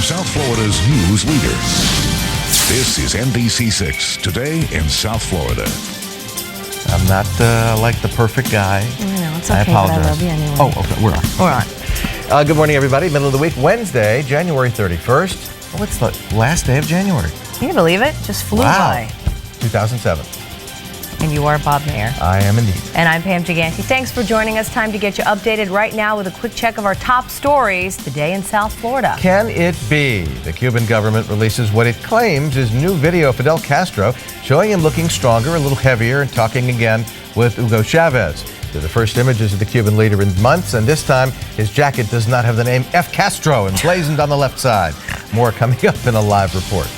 South Florida's news leader. This is NBC6, Today in South Florida. I'm not like the perfect guy. No, it's okay, I apologize. but I love you anyway. Oh, okay, we're on. Good morning, everybody. Middle of the week, Wednesday, January 31st. Oh, it's the last day of January. Can you believe it? Just flew by. 2007. And you are Bob Mayer. I am indeed. And I'm Pam Giganti. Thanks for joining us. Time to get you updated right now with a quick check of our top stories today in South Florida. Can it be? The Cuban government releases what it claims is new video of Fidel Castro showing him looking stronger, a little heavier, and talking again with Hugo Chavez. They're the first images of the Cuban leader in months, and this time his jacket does not have the name F. Castro emblazoned on the left side. More coming up in a live report.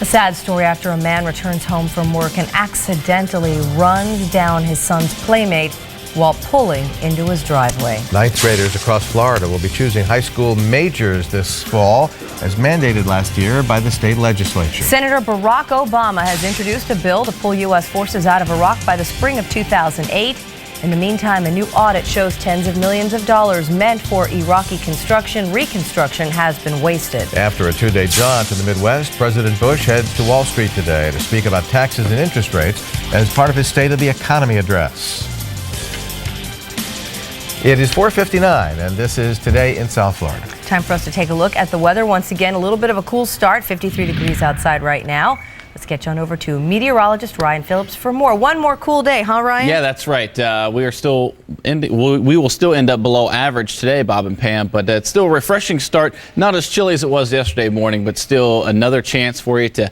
A sad story after a man returns home from work and accidentally runs down his son's playmate while pulling into his driveway. Ninth graders across Florida will be choosing high school majors this fall, as mandated last year by the state legislature. Senator Barack Obama has introduced a bill to pull U.S. forces out of Iraq by the spring of 2008. In the meantime, a new audit shows tens of millions of dollars meant for Iraqi reconstruction has been wasted. After a two-day jaunt in the Midwest, President Bush heads to Wall Street today to speak about taxes and interest rates as part of his State of the Economy address. It is 4:59, and this is Today in South Florida. Time for us to take a look at the weather. Once again, a little bit of a cool start, 53 degrees outside right now. Let's get you on over to meteorologist Ryan Phillips for more. One more cool day, huh, Ryan? Yeah, that's right. We will still end up below average today, Bob and Pam, but it's still a refreshing start. Not as chilly as it was yesterday morning, but still another chance for you to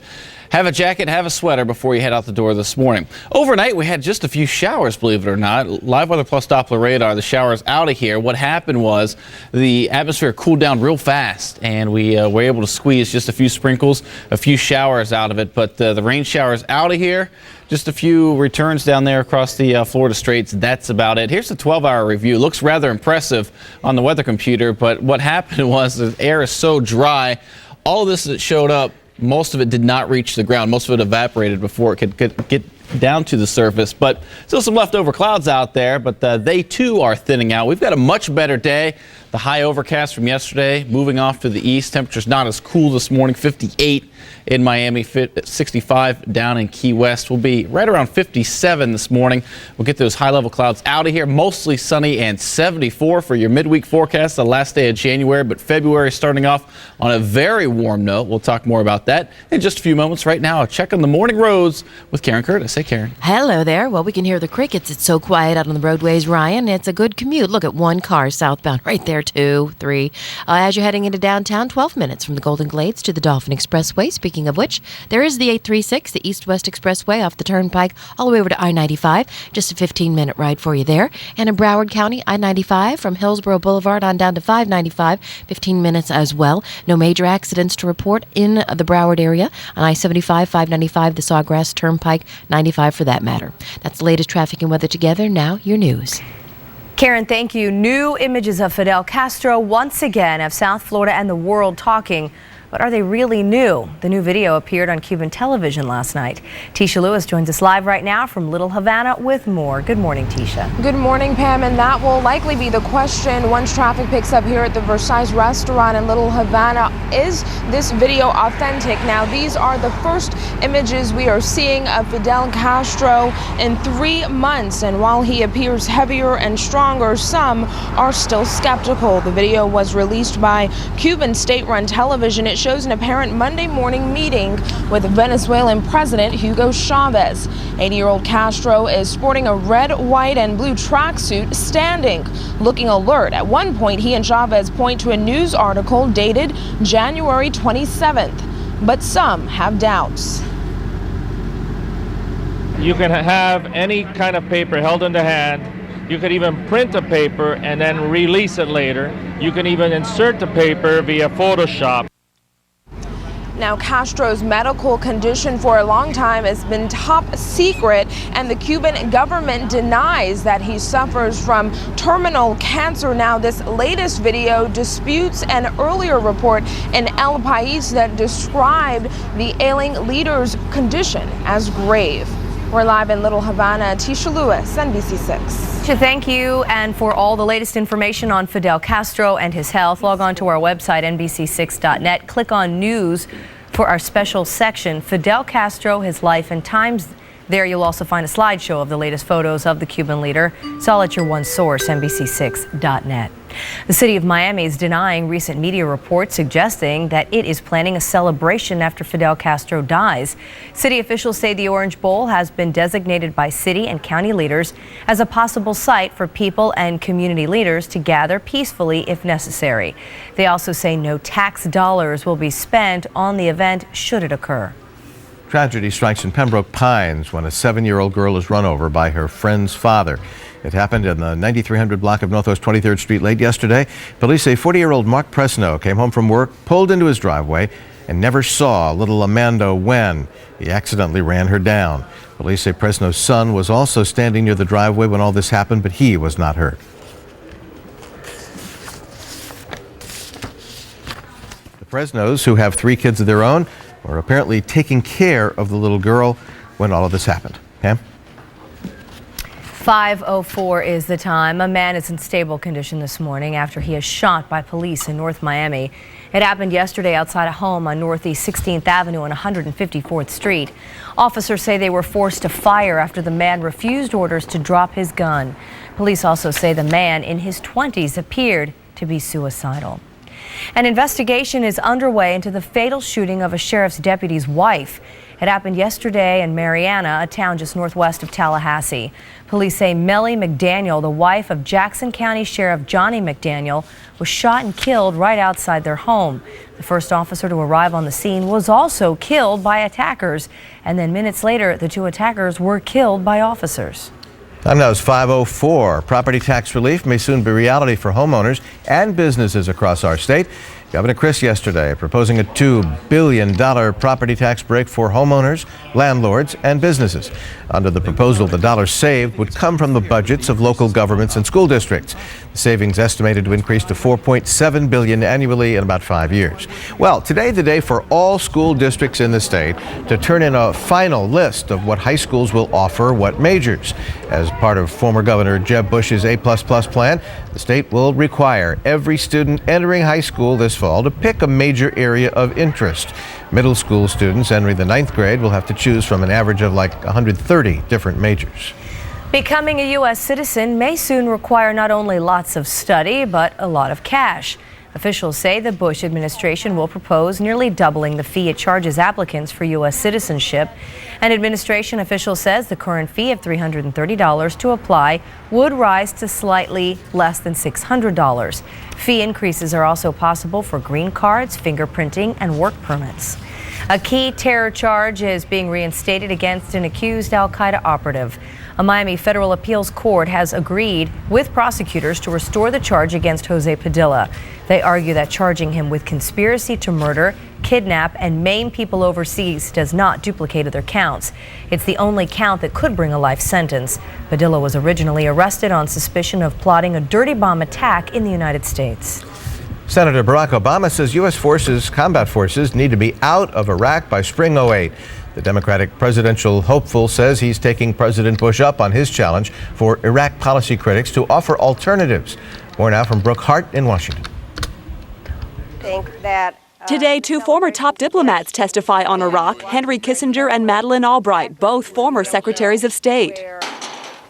have a jacket, have a sweater before you head out the door this morning. Overnight, we had just a few showers, believe it or not. Live Weather Plus Doppler radar, the showers out of here. What happened was the atmosphere cooled down real fast, and we were able to squeeze just a few sprinkles, a few showers out of it. But the rain showers out of here, just a few returns down there across the Florida Straits. That's about it. Here's the 12-hour review. Looks rather impressive on the weather computer, but what happened was the air is so dry. All of this that showed up, most of it did not reach the ground. Most of it evaporated before it could get down to the surface. But still some leftover clouds out there, but they too are thinning out. We've got a much better day. The high overcast from yesterday moving off to the east. Temperatures not as cool this morning, 58 in Miami, 65 down in Key West. We'll be right around 57 this morning. We'll get those high-level clouds out of here. Mostly sunny and 74 for your midweek forecast, the last day of January, but February starting off on a very warm note. We'll talk more about that in just a few moments. Right now, a check on the morning roads with Karen Curtis. Hey, Karen. Hello there. Well, we can hear the crickets. It's so quiet out on the roadways, Ryan. It's a good commute. Look at one car southbound right there, 2, 3. As you're heading into downtown, 12 minutes from the Golden Glades to the Dolphin Expressway. Speaking of which, there is the 836, the East-West Expressway off the Turnpike all the way over to I-95. Just a 15-minute ride for you there. And in Broward County, I-95 from Hillsborough Boulevard on down to 595, 15 minutes as well. No major accidents to report in the Broward area. On I-75, 595, the Sawgrass Turnpike, 95 for that matter. That's the latest traffic and weather together. Now, your news. Karen, thank you. New images of Fidel Castro once again have South Florida and the world talking. But are they really new? The new video appeared on Cuban television last night. Tisha Lewis joins us live right now from Little Havana with more. Good morning, Tisha. Good morning, Pam, and that will likely be the question once traffic picks up here at the Versailles restaurant in Little Havana. Is this video authentic? Now, these are the first images we are seeing of Fidel Castro in 3 months, and while he appears heavier and stronger, some are still skeptical. The video was released by Cuban state-run television. It shows an apparent Monday morning meeting with Venezuelan President Hugo Chavez. 80-year-old Castro is sporting a red, white, and blue tracksuit, standing, looking alert. At one point, he and Chavez point to a news article dated January 27th, but some have doubts. You can have any kind of paper held in the hand. You could even print a paper and then release it later. You can even insert the paper via Photoshop. Now, Castro's medical condition for a long time has been top secret, and the Cuban government denies that he suffers from terminal cancer. Now, this latest video disputes an earlier report in El País that described the ailing leader's condition as grave. We're live in Little Havana. Tisha Lewis, NBC6. Thank you. And for all the latest information on Fidel Castro and his health, log on to our website, NBC6.net. Click on News for our special section, Fidel Castro, His Life and Times. There you'll also find a slideshow of the latest photos of the Cuban leader. It's all at your one source, NBC6.net. The city of Miami is denying recent media reports suggesting that it is planning a celebration after Fidel Castro dies. City officials say the Orange Bowl has been designated by city and county leaders as a possible site for people and community leaders to gather peacefully if necessary. They also say no tax dollars will be spent on the event should it occur. Tragedy strikes in Pembroke Pines when a 7-year-old girl is run over by her friend's father. It happened in the 9300 block of Northwest 23rd Street late yesterday. Police say 40-year-old Mark Presno came home from work, pulled into his driveway, and never saw little Amanda Wen. He accidentally ran her down. Police say Presno's son was also standing near the driveway when all this happened, but he was not hurt. The Presnos, who have 3 kids of their own, were apparently taking care of the little girl when all of this happened. Pam? 5:04 is the time. A man is in stable condition this morning after he is shot by police in North Miami. It happened yesterday outside a home on Northeast 16th Avenue and 154th Street. Officers say they were forced to fire after the man refused orders to drop his gun. Police also say the man in his 20s appeared to be suicidal. An investigation is underway into the fatal shooting of a sheriff's deputy's wife. It happened yesterday in Marianna, a town just northwest of Tallahassee. Police say Mellie McDaniel, the wife of Jackson County Sheriff Johnny McDaniel, was shot and killed right outside their home. The first officer to arrive on the scene was also killed by attackers, and then minutes later, the 2 attackers were killed by officers. Time now is 5:04. Property tax relief may soon be reality for homeowners and businesses across our state. Governor Chris yesterday proposing a $2 billion property tax break for homeowners, landlords, and businesses. Under the proposal, the dollars saved would come from the budgets of local governments and school districts. The savings estimated to increase to $4.7 billion annually in about 5 years. Well, today the day for all school districts in the state to turn in a final list of what high schools will offer what majors. As part of former Governor Jeb Bush's A++ plan, the state will require every student entering high school this fall to pick a major area of interest. Middle school students entering the 9th grade will have to choose from an average of like 130 different majors. Becoming a U.S. citizen may soon require not only lots of study, but a lot of cash. Officials say the Bush administration will propose nearly doubling the fee it charges applicants for U.S. citizenship. An administration official says the current fee of $330 to apply would rise to slightly less than $600. Fee increases are also possible for green cards, fingerprinting, and work permits. A key terror charge is being reinstated against an accused al-Qaeda operative. A Miami federal appeals court has agreed with prosecutors to restore the charge against Jose Padilla. They argue that charging him with conspiracy to murder, kidnap, and maim people overseas does not duplicate other counts. It's the only count that could bring a life sentence. Padilla was originally arrested on suspicion of plotting a dirty bomb attack in the United States. Senator Barack Obama says U.S. combat forces need to be out of Iraq by spring '08. The Democratic presidential hopeful says he's taking President Bush up on his challenge for Iraq policy critics to offer alternatives. More now from Brooke Hart in Washington. Today, 2 former top diplomats testify on Iraq, Henry Kissinger and Madeleine Albright, both former secretaries of state.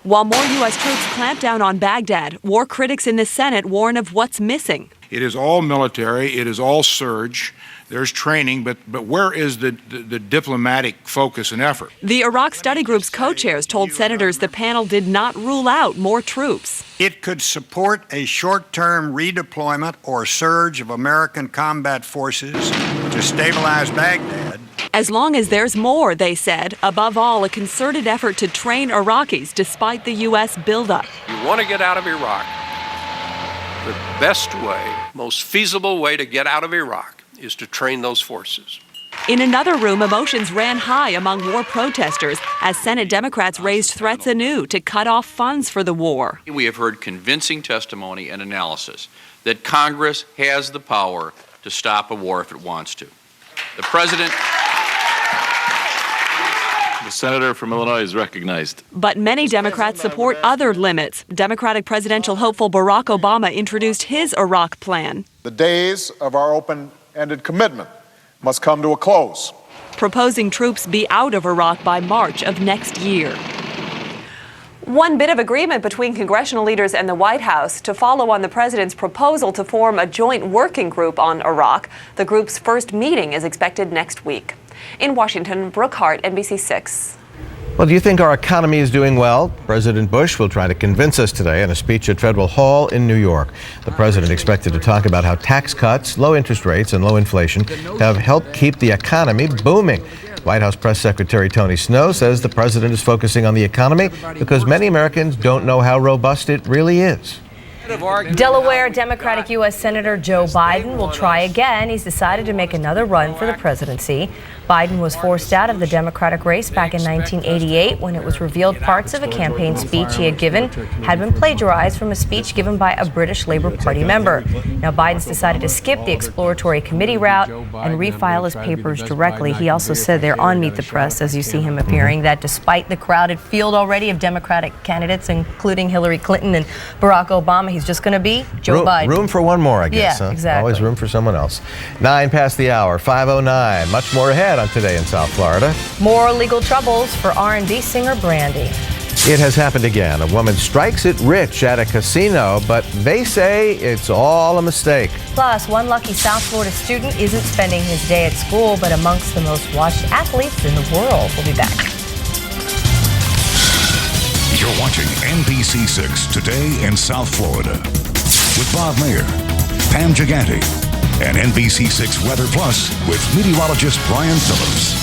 While more U.S. troops clamp down on Baghdad, war critics in the Senate warn of what's missing. It is all military, it is all surge, there's training, but where is the diplomatic focus and effort? The Iraq Study Group's co-chairs told senators the panel did not rule out more troops. It could support a short-term redeployment or surge of American combat forces to stabilize Baghdad. As long as there's more, they said. Above all, a concerted effort to train Iraqis despite the U.S. buildup. You want to get out of Iraq. The best way, most feasible way to get out of Iraq is to train those forces. In another room, emotions ran high among war protesters as Senate Democrats raised threats anew to cut off funds for the war. We have heard convincing testimony and analysis that Congress has the power to stop a war if it wants to. The President The senator from Illinois is recognized. But many Democrats support other limits. Democratic presidential hopeful Barack Obama introduced his Iraq plan. The days of our open-ended commitment must come to a close. Proposing troops be out of Iraq by March of next year. One bit of agreement between congressional leaders and the White House to follow on the president's proposal to form a joint working group on Iraq. The group's first meeting is expected next week. In Washington, Brooke Hart, NBC 6. Well, do you think our economy is doing well? President Bush will try to convince us today in a speech at Federal Hall in New York. The president expected to talk about how tax cuts, low interest rates, and low inflation have helped keep the economy booming. White House Press Secretary Tony Snow says the president is focusing on the economy because many Americans don't know how robust it really is. Delaware Democratic U.S. Senator Joe Biden will try again. He's decided to make another run for the presidency. Biden was forced out of the Democratic race back in 1988 when it was revealed parts of a campaign speech he had given had been plagiarized from a speech given by a British Labour Party member. Now Biden's decided to skip the exploratory committee route and refile his papers directly. He also said there on Meet the Press, as you see him appearing, that despite the crowded field already of Democratic candidates, including Hillary Clinton and Barack Obama, he's just going to be Joe Biden. Room for one more, I guess. Yeah, huh? exactly. Always room for someone else. 9 past the hour, 5:09. Much more ahead on Today in South Florida. More legal troubles for R&B singer Brandy. It has happened again. A woman strikes it rich at a casino, but they say it's all a mistake. Plus, one lucky South Florida student isn't spending his day at school, but amongst the most watched athletes in the world. We'll be back. You're watching NBC 6 Today in South Florida with Bob Mayer, Pam Gigante, and NBC 6 Weather Plus with meteorologist Brian Phillips.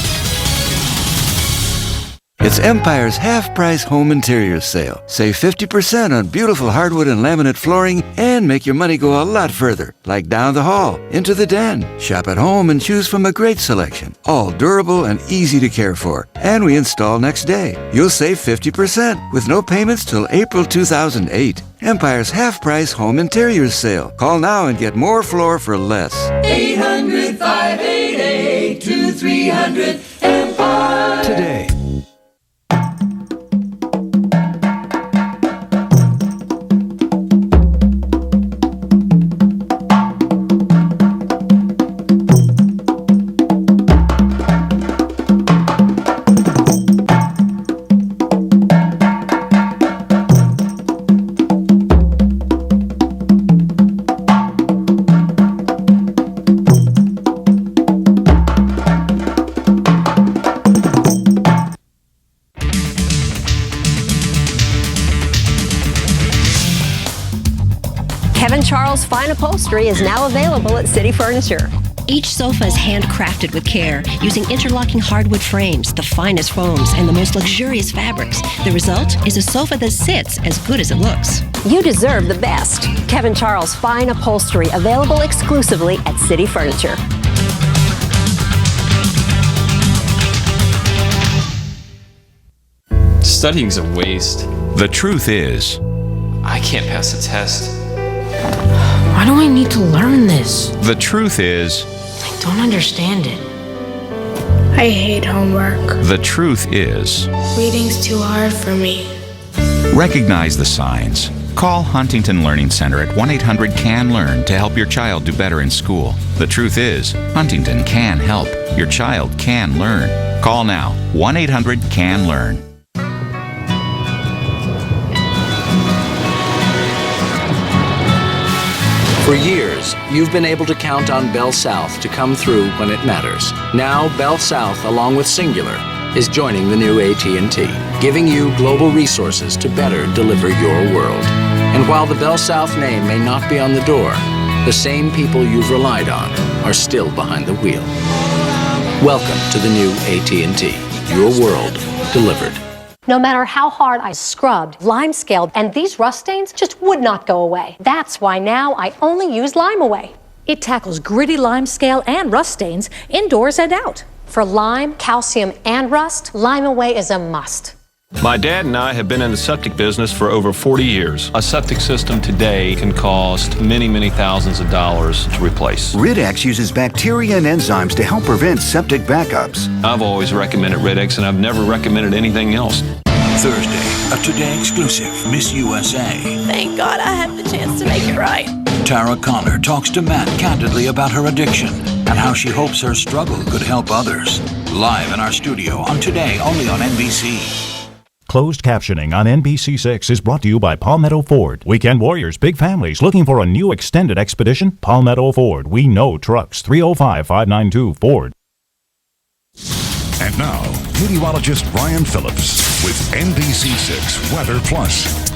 It's Empire's half-price home interiors sale. Save 50% on beautiful hardwood and laminate flooring and make your money go a lot further. Like down the hall, into the den. Shop at home and choose from a great selection. All durable and easy to care for. And we install next day. You'll save 50% with no payments till April 2008. Empire's half-price home interiors sale. Call now and get more floor for less. 800-588-2300 Empire. Today. Charles Fine Upholstery is now available at City Furniture. Each sofa is handcrafted with care, using interlocking hardwood frames, the finest foams, and the most luxurious fabrics. The result is a sofa that sits as good as it looks. You deserve the best. Kevin Charles Fine Upholstery, available exclusively at City Furniture. Studying's a waste. The truth is, I can't pass the test. Why do I need to learn this? The truth is, I don't understand it. I hate homework. The truth is, reading's too hard for me. Recognize the signs. Call Huntington Learning Center at 1-800-CAN-LEARN to help your child do better in school. The truth is, Huntington can help. Your child can learn. Call now, 1-800-CAN-LEARN. For years, you've been able to count on Bell South to come through when it matters. Now, Bell South, along with Singular, is joining the new AT&T, giving you global resources to better deliver your world. And while the Bell South name may not be on the door, the same people you've relied on are still behind the wheel. Welcome to the new AT&T, your world delivered. No matter how hard I scrubbed, lime scaled, and these rust stains just would not go away. That's why now I only use Lime Away. It tackles gritty lime scale and rust stains indoors and out. For lime, calcium, and rust, Lime Away is a must. My dad and I have been in the septic business for over 40 years. A septic system today can cost many thousands of dollars to replace. Rid-X uses bacteria and enzymes to help prevent septic backups. I've always recommended Rid-X, and I've never recommended anything else. Thursday, a Today exclusive, Miss USA. Thank God I had the chance to make it right. Tara Conner talks to Matt candidly about her addiction and how she hopes her struggle could help others. Live in our studio on Today, only on NBC. Closed captioning on NBC6 is brought to you by Palmetto Ford. Weekend warriors, big families looking for a new extended expedition? Palmetto Ford. We know trucks. 305-592-FORD. And now, meteorologist Brian Phillips with NBC6 Weather Plus.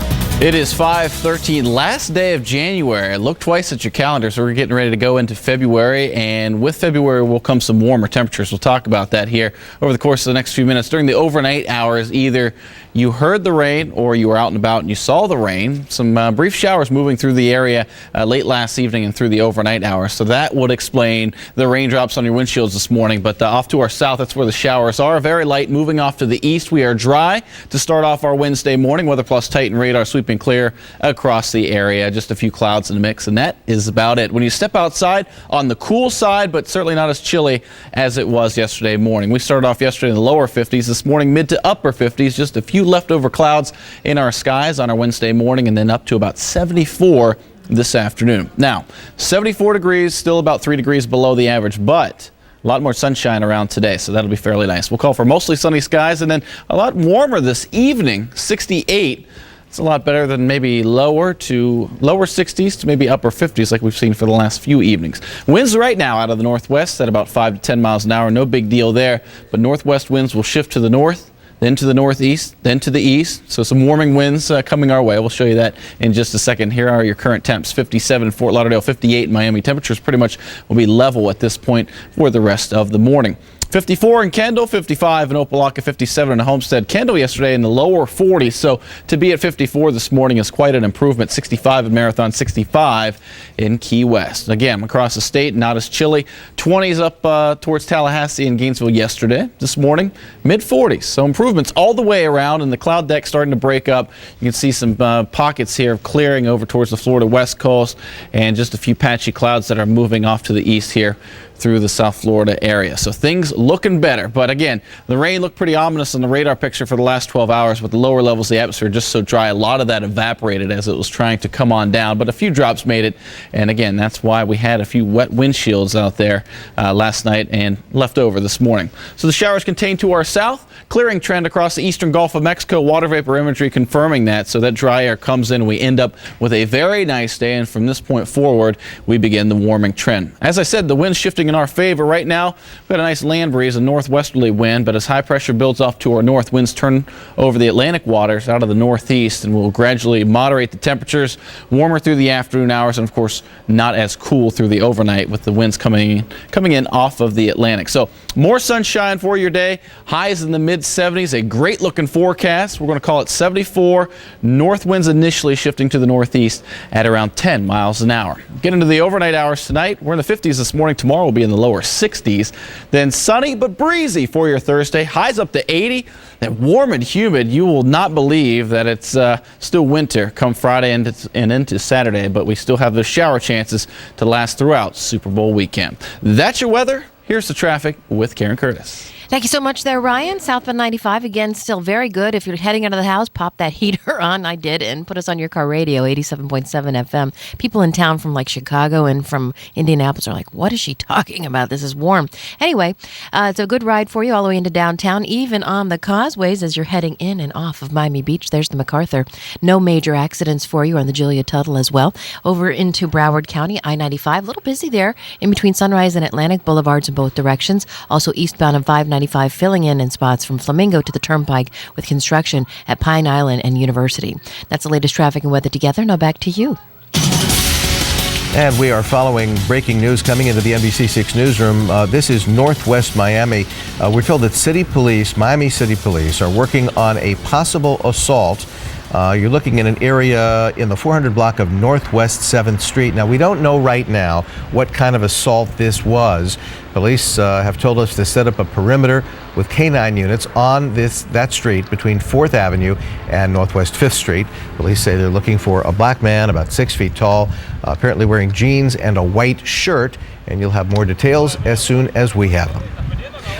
It is 5/13, last day of January. Look twice at your calendar, so we're getting ready to go into February, and with February will come some warmer temperatures. We'll talk about that here over the course of the next few minutes. During the overnight hours, either you heard the rain or you were out and about and you saw the rain. Some brief showers moving through the area late last evening and through the overnight hours, so that would explain the raindrops on your windshields this morning. But off to our south, that's where the showers are. Very light. Moving off to the east, we are dry to start off our Wednesday morning. Weather Plus Titan radar sweeping clear across the area. Just a few clouds in the mix, and that is about it. When you step outside, on the cool side, but certainly not as chilly as it was yesterday morning. We started off yesterday in the lower 50s. This morning, mid to upper 50s. Just a few leftover clouds in our skies on our Wednesday morning, and then up to about 74 this afternoon. Now, 74 degrees, still about 3 degrees below the average, but a lot more sunshine around today, so that'll be fairly nice. We'll call for mostly sunny skies, and then a lot warmer this evening, 68. It's a lot better than maybe lower 60s to maybe upper 50s like we've seen for the last few evenings. Winds right now out of the northwest at about 5 to 10 miles an hour. No big deal there, but northwest winds will shift to the north, then to the northeast, then to the east. So some warming winds coming our way. We'll show you that in just a second. Here are your current temps: 57 in Fort Lauderdale, 58 in Miami. Temperatures pretty much will be level at this point for the rest of the morning. 54 in Kendall, 55 in Opelika, 57 in Homestead. Kendall yesterday in the lower 40s, so to be at 54 this morning is quite an improvement. 65 in Marathon, 65 in Key West. Again, across the state, not as chilly. 20s up towards Tallahassee and Gainesville yesterday. This morning, mid-40s, so improvements all the way around, and the cloud deck starting to break up. You can see some pockets here of clearing over towards the Florida west coast, and just a few patchy clouds that are moving off to the east here through the South Florida area. So things looking better. But again, the rain looked pretty ominous on the radar picture for the last 12 hours, with the lower levels of the atmosphere just so dry. A lot of that evaporated as it was trying to come on down, but a few drops made it. And again, that's why we had a few wet windshields out there last night and left over this morning. So the showers contain to our south. Clearing trend across the eastern Gulf of Mexico. Water vapor imagery confirming that. So that dry air comes in and we end up with a very nice day. And from this point forward, we begin the warming trend. As I said, the wind's shifting in our favor right now. We've got a nice land breeze, a northwesterly wind, but as high pressure builds off to our north, winds turn over the Atlantic waters out of the northeast and will gradually moderate the temperatures. Warmer through the afternoon hours, and of course not as cool through the overnight with the winds coming in off of the Atlantic. So more sunshine for your day. Highs in the mid-70s. A great looking forecast. We're going to call it 74. North winds initially shifting to the northeast at around 10 miles an hour. Get into the overnight hours tonight. We're in the 50s this morning. Tomorrow will be in the lower 60s. Then sunny but breezy for your Thursday. Highs up to 80. That warm and humid. You will not believe that it's still winter come Friday and into Saturday, but we still have those shower chances to last throughout Super Bowl weekend. That's your weather. Here's the traffic with Karen Curtis. Thank you so much there, Ryan. Southbound 95, again, still very good. If you're heading out of the house, pop that heater on. I did, and put us on your car radio, 87.7 FM. People in town from like Chicago and from Indianapolis are like, what is she talking about? This is warm. Anyway, it's a good ride for you all the way into downtown, even on the causeways as you're heading in and off of Miami Beach. There's the MacArthur. No major accidents for you on the Julia Tuttle as well. Over into Broward County, I-95, a little busy there in between Sunrise and Atlantic Boulevards in both directions. Also eastbound of 595 filling in spots from Flamingo to the Turnpike with construction at Pine Island and University. That's the latest traffic and weather together. Now back to you. And we are following breaking news coming into the NBC6 newsroom. This is Northwest Miami. We're told that Miami City Police are working on a possible assault You're looking at an area in the 400 block of Northwest 7th Street. Now, we don't know right now what kind of assault this was. Police have told us to set up a perimeter with K-9 units on that street between 4th Avenue and Northwest 5th Street. Police say they're looking for a black man about 6 feet tall, apparently wearing jeans and a white shirt, and you'll have more details as soon as we have them.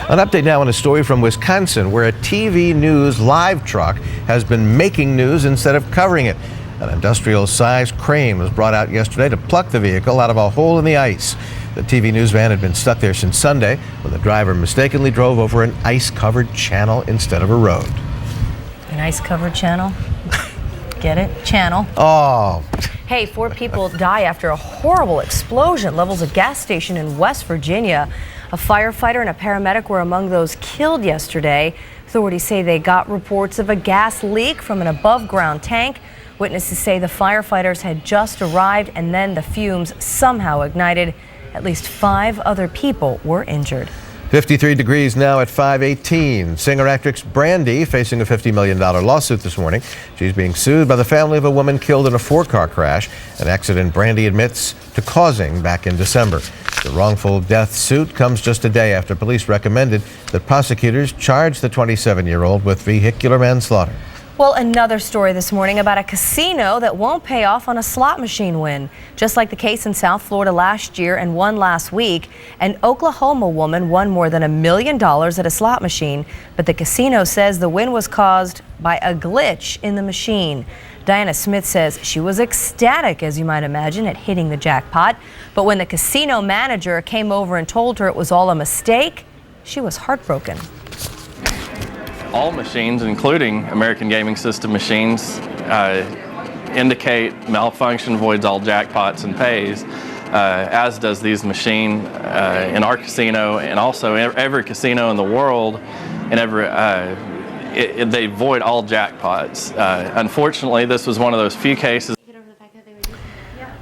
An update now on a story from Wisconsin where a TV news live truck has been making news instead of covering it. An industrial-sized crane was brought out yesterday to pluck the vehicle out of a hole in the ice. The TV news van had been stuck there since Sunday when the driver mistakenly drove over an ice-covered channel instead of a road. An ice-covered channel? Get it? Channel. Oh. Hey, 4 people die after a horrible explosion at levels of gas station in West Virginia. A firefighter and a paramedic were among those killed yesterday. Authorities say they got reports of a gas leak from an above-ground tank. Witnesses say the firefighters had just arrived and then the fumes somehow ignited. At least 5 other people were injured. 53 degrees now at 5:18. Singer-actress Brandy facing a $50 million lawsuit this morning. She's being sued by the family of a woman killed in a 4-car crash, an accident Brandy admits to causing back in December. The wrongful death suit comes just a day after police recommended that prosecutors charge the 27-year-old with vehicular manslaughter. Well, another story this morning about a casino that won't pay off on a slot machine win. Just like the case in South Florida last year and one last week, an Oklahoma woman won more than $1 million at a slot machine, but the casino says the win was caused by a glitch in the machine. Diana Smith says she was ecstatic, as you might imagine, at hitting the jackpot. But when the casino manager came over and told her it was all a mistake, she was heartbroken. All machines, including American Gaming System machines, indicate malfunction, voids all jackpots, and pays, as does these machines in our casino and also every casino in the world, and they void all jackpots. Unfortunately, this was one of those few cases.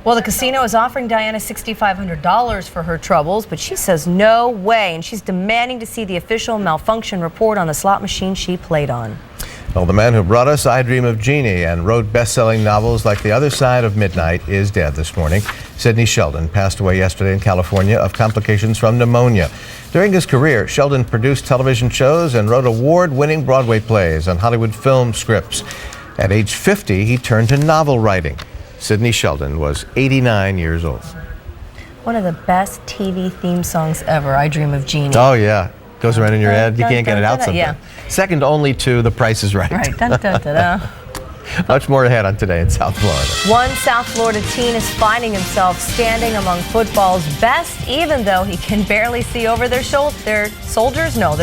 Well, the casino is offering Diana $6,500 for her troubles, but she says no way, and she's demanding to see the official malfunction report on the slot machine she played on. Well, the man who brought us I Dream of Jeannie and wrote best-selling novels like The Other Side of Midnight is dead this morning. Sidney Sheldon passed away yesterday in California of complications from pneumonia. During his career, Sheldon produced television shows and wrote award-winning Broadway plays and Hollywood film scripts. At age 50, he turned to novel writing. Sidney Sheldon was 89 years old. One of the best TV theme songs ever, I Dream of Jeannie. Oh, yeah. Goes around in your head. You can't get it out sometimes. Yeah. Second only to The Price is Right. Right. Dun, dun, dun, dun. Much more ahead on Today in South Florida. One South Florida teen is finding himself standing among football's best, even though he can barely see over their shoulders. Their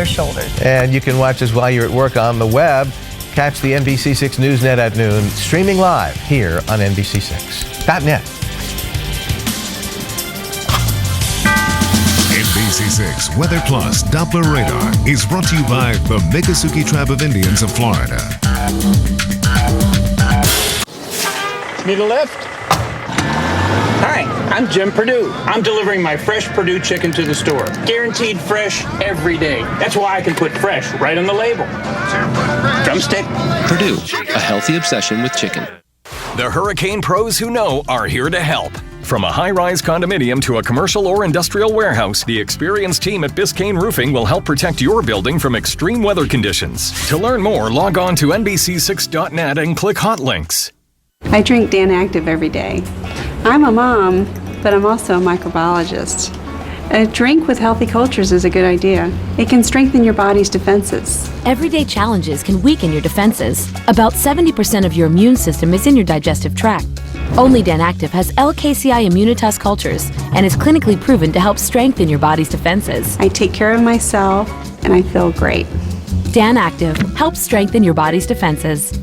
shoulders. And you can watch us while you're at work on the web. Catch the NBC6 Newsnet at noon, streaming live here on NBC6.net. NBC6 Weather Plus Doppler Radar is brought to you by the Miccosukee Tribe of Indians of Florida. Need a lift? Hi, I'm Jim Perdue. I'm delivering my fresh Perdue chicken to the store. Guaranteed fresh every day. That's why I can put fresh right on the label. Drumstick. Perdue, a healthy obsession with chicken. The hurricane pros who know are here to help. From a high-rise condominium to a commercial or industrial warehouse, the experienced team at Biscayne Roofing will help protect your building from extreme weather conditions. To learn more, log on to NBC6.net and click Hot Links. I drink Dan Active every day. I'm a mom, but I'm also a microbiologist. A drink with healthy cultures is a good idea. It can strengthen your body's defenses. Everyday challenges can weaken your defenses. About 70% of your immune system is in your digestive tract. Only Dan Active has LKCI Immunitas cultures and is clinically proven to help strengthen your body's defenses. I take care of myself and I feel great. Dan Active helps strengthen your body's defenses.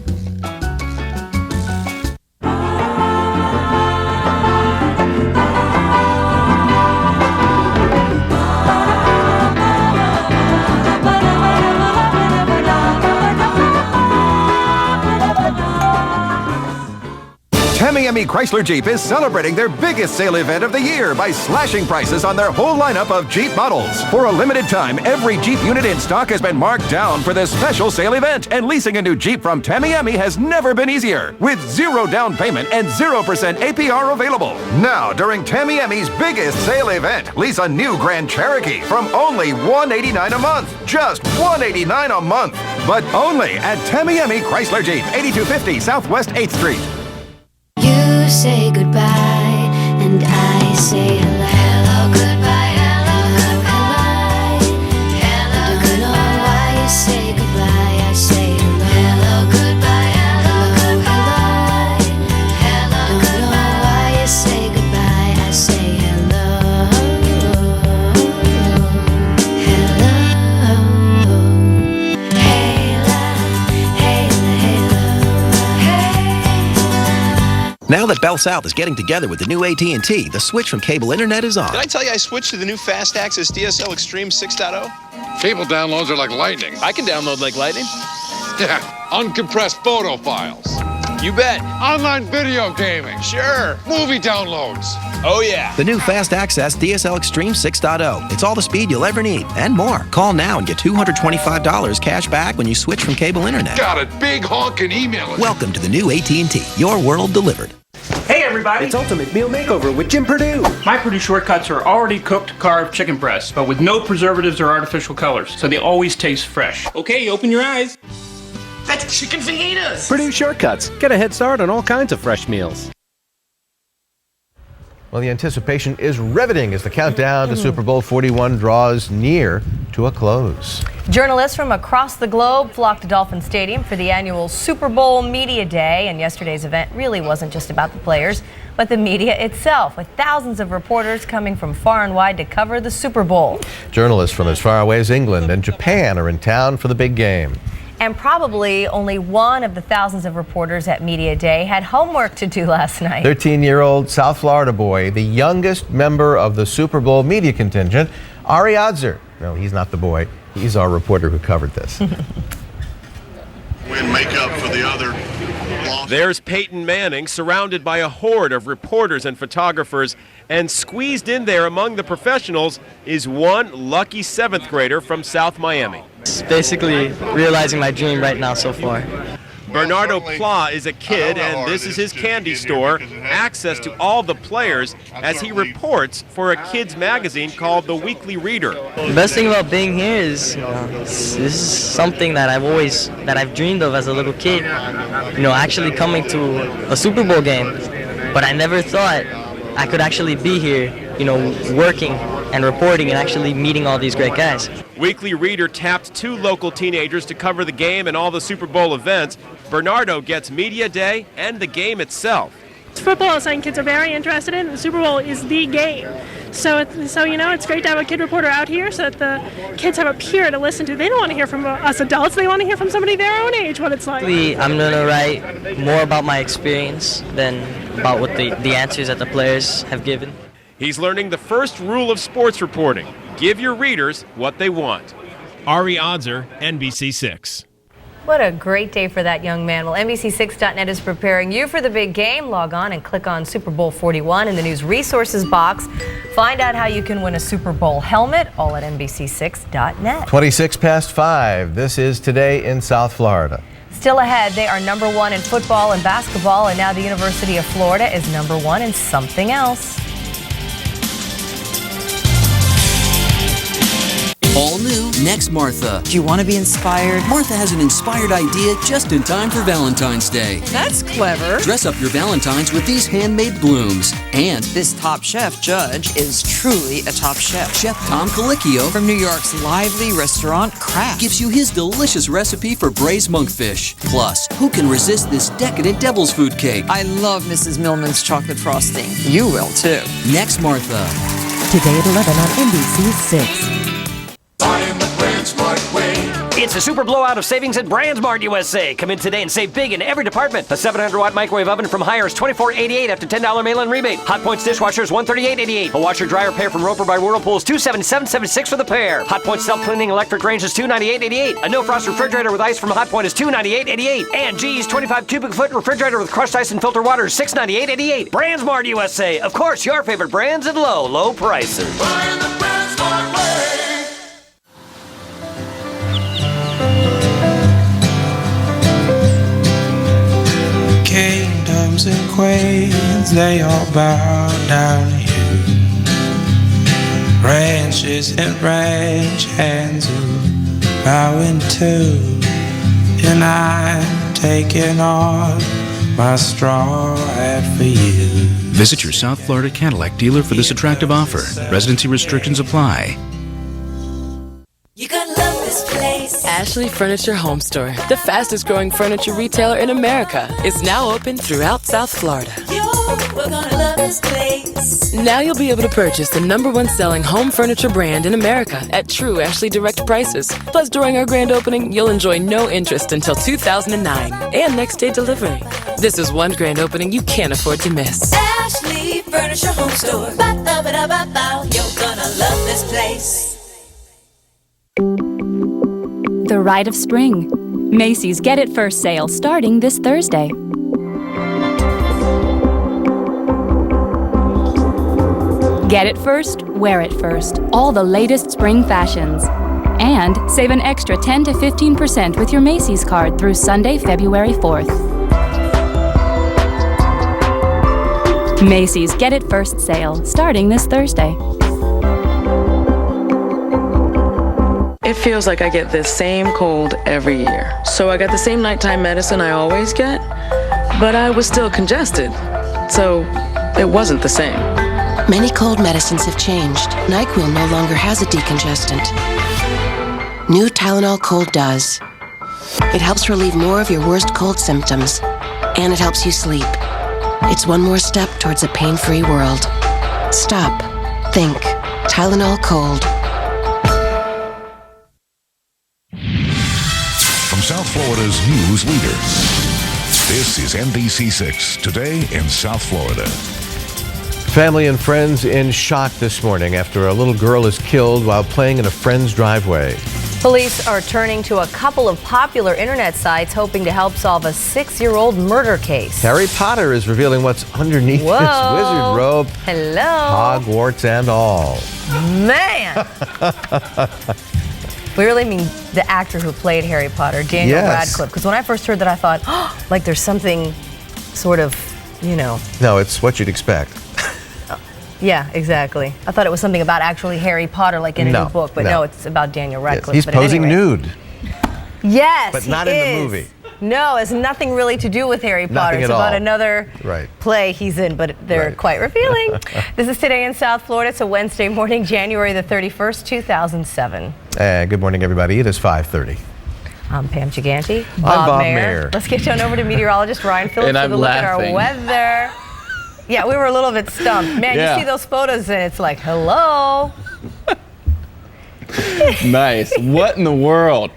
Tammy Tamiami Chrysler Jeep is celebrating their biggest sale event of the year by slashing prices on their whole lineup of Jeep models. For a limited time, every Jeep unit in stock has been marked down for this special sale event, and leasing a new Jeep from Tamiami has never been easier, with 0 down payment and 0% APR available. Now, during Tamiami's biggest sale event, lease a new Grand Cherokee from only $189 a month. Just $189 a month. But only at Tamiami Chrysler Jeep, 8250 Southwest 8th Street. You say goodbye, and I say hello. Hello, goodbye, hello, hello, hello. I don't know why you say goodbye, I say hello. Hello, goodbye, hello, hello, hello. I don't know why you say goodbye, I say hello. Now that Bell South is getting together with the new AT&T, the switch from cable internet is on. Did I tell you I switched to the new Fast Access DSL Extreme 6.0? Cable downloads are like lightning. I can download like lightning. Yeah, uncompressed photo files. You bet. Online video gaming. Sure. Movie downloads. Oh, yeah. The new Fast Access DSL Extreme 6.0. It's all the speed you'll ever need and more. Call now and get $225 cash back when you switch from cable internet. Got it. Big honkin' email it. Welcome to the new AT&T. Your world delivered. Hey everybody! It's Ultimate Meal Makeover with Jim Purdue. My Purdue shortcuts are already cooked, carved chicken breasts, but with no preservatives or artificial colors, so they always taste fresh. Okay, open your eyes. That's chicken fajitas! Purdue Shortcuts. Get a head start on all kinds of fresh meals. Well, the anticipation is riveting as the countdown to Super Bowl 41 draws near to a close. Journalists from across the globe flocked to Dolphin Stadium for the annual Super Bowl Media Day, and yesterday's event really wasn't just about the players, but the media itself, with thousands of reporters coming from far and wide to cover the Super Bowl. Journalists from as far away as England and Japan are in town for the big game. And probably only one of the thousands of reporters at Media Day had homework to do last night. 13-year-old South Florida boy, the youngest member of the Super Bowl media contingent, Ari Adzer. No, he's not the boy. He's our reporter who covered this. Win makeup for the other. There's Peyton Manning surrounded by a horde of reporters and photographers, and squeezed in there among the professionals is one lucky 7th grader from South Miami. It's basically realizing my dream right now so far. Bernardo Pla is a kid, and this is his candy store, access to all the players as he reports for a kids magazine called The Weekly Reader. The best thing about being here is, this is something that I've dreamed of as a little kid. Actually coming to a Super Bowl game, but I never thought I could actually be here, working and reporting and actually meeting all these great guys. Weekly Reader tapped 2 local teenagers to cover the game and all the Super Bowl events. Bernardo gets Media Day and the game itself. Football is something kids are very interested in. The Super Bowl is the game. So it's great to have a kid reporter out here so that the kids have a peer to listen to. They don't want to hear from us adults. They want to hear from somebody their own age what it's like. I'm going to write more about my experience than about what the answers that the players have given. He's learning the first rule of sports reporting. Give your readers what they want. Ari Adzer, NBC6. What a great day for that young man. Well, NBC6.net is preparing you for the big game. Log on and click on Super Bowl 41 in the news resources box. Find out how you can win a Super Bowl helmet, all at NBC6.net. 26 past 5. This is Today in South Florida. Still ahead, they are #1 in football and basketball, and now the University of Florida is #1 in something else. All new, next Martha. Do you want to be inspired? Martha has an inspired idea just in time for Valentine's Day. That's clever. Dress up your Valentines with these handmade blooms. And this top chef judge is truly a top chef. Chef Tom Colicchio from New York's lively restaurant Craft gives you his delicious recipe for braised monkfish. Plus, who can resist this decadent devil's food cake? I love Mrs. Millman's chocolate frosting. You will too. Next Martha. Today at 11 on NBC6. Buying the Grand Smart way. It's the Super Blowout of savings at BrandsMart USA. Come in today and save big in every department. A 700-watt microwave oven from Haier is $24.88 after $10 mail-in rebate. Hot Points dishwasher is $138.88. A washer-dryer pair from Roper by Whirlpool is $277.76 for the pair. Hot Point self-cleaning electric range is $298.88. A no-frost refrigerator with ice from Hot Point is $298.88. And G's 25 cubic foot refrigerator with crushed ice and filter water is $698.88. BrandsMart USA. Of course, your favorite brands at low, low prices. Kingdoms and queens, they all bow down to you. Ranches and ranch hands who bowing too. And I'm taking off my straw hat for you. Visit your South Florida Cadillac dealer for this attractive offer. Residency restrictions apply. You gotta love this place. Ashley Furniture Home Store, the fastest growing furniture retailer in America, is now open throughout South Florida. We're gonna love this place. Now you'll be able to purchase the #1 selling home furniture brand in America at true Ashley Direct prices. Plus, during our grand opening, you'll enjoy no interest until 2009 and next day delivery. This is one grand opening you can't afford to miss. Ashley Furniture Home Store. Ba-ba-ba-ba-ba. You're gonna love this place. The Rite of Spring. Macy's Get It First sale starting this Thursday. Get it first, wear it first. All the latest spring fashions. And save an extra 10 to 15% with your Macy's card through Sunday, February 4th. Macy's Get It First sale starting this Thursday. It feels like I get this same cold every year. So I got the same nighttime medicine I always get, but I was still congested. So it wasn't the same. Many cold medicines have changed. NyQuil no longer has a decongestant. New Tylenol Cold does. It helps relieve more of your worst cold symptoms, and it helps you sleep. It's one more step towards a pain-free world. Stop. Think. Tylenol Cold. From South Florida's news leader, this is NBC6 Today in South Florida. Family and friends in shock this morning after a little girl is killed while playing in a friend's driveway. Police are turning to a couple of popular internet sites hoping to help solve a 6-year-old murder case. Harry Potter is revealing what's underneath his wizard robe. Hello. Hogwarts and all. Man. We really mean the actor who played Harry Potter, Daniel Radcliffe. Because when I first heard that, I thought, oh, like there's something sort of, you know. No, it's what you'd expect. Yeah, exactly. I thought it was something about actually Harry Potter, like in a new book, but no, it's about Daniel Radcliffe. He's posing nude. Yes, but not in the movie. No, it's nothing really to do with Harry Potter. Nothing it's at about all. Another play he's in, but they're quite revealing. This is Today in South Florida. It's a Wednesday morning, January the 31st, 2007. Good morning, everybody. It is 5:30. I'm Pam Gigante. I'm Bob Mayer. Let's get on over to meteorologist Ryan Phillips with a look at our weather. Yeah, we were a little bit stumped. Man, you see those photos and it's like, hello. Nice. What in the world?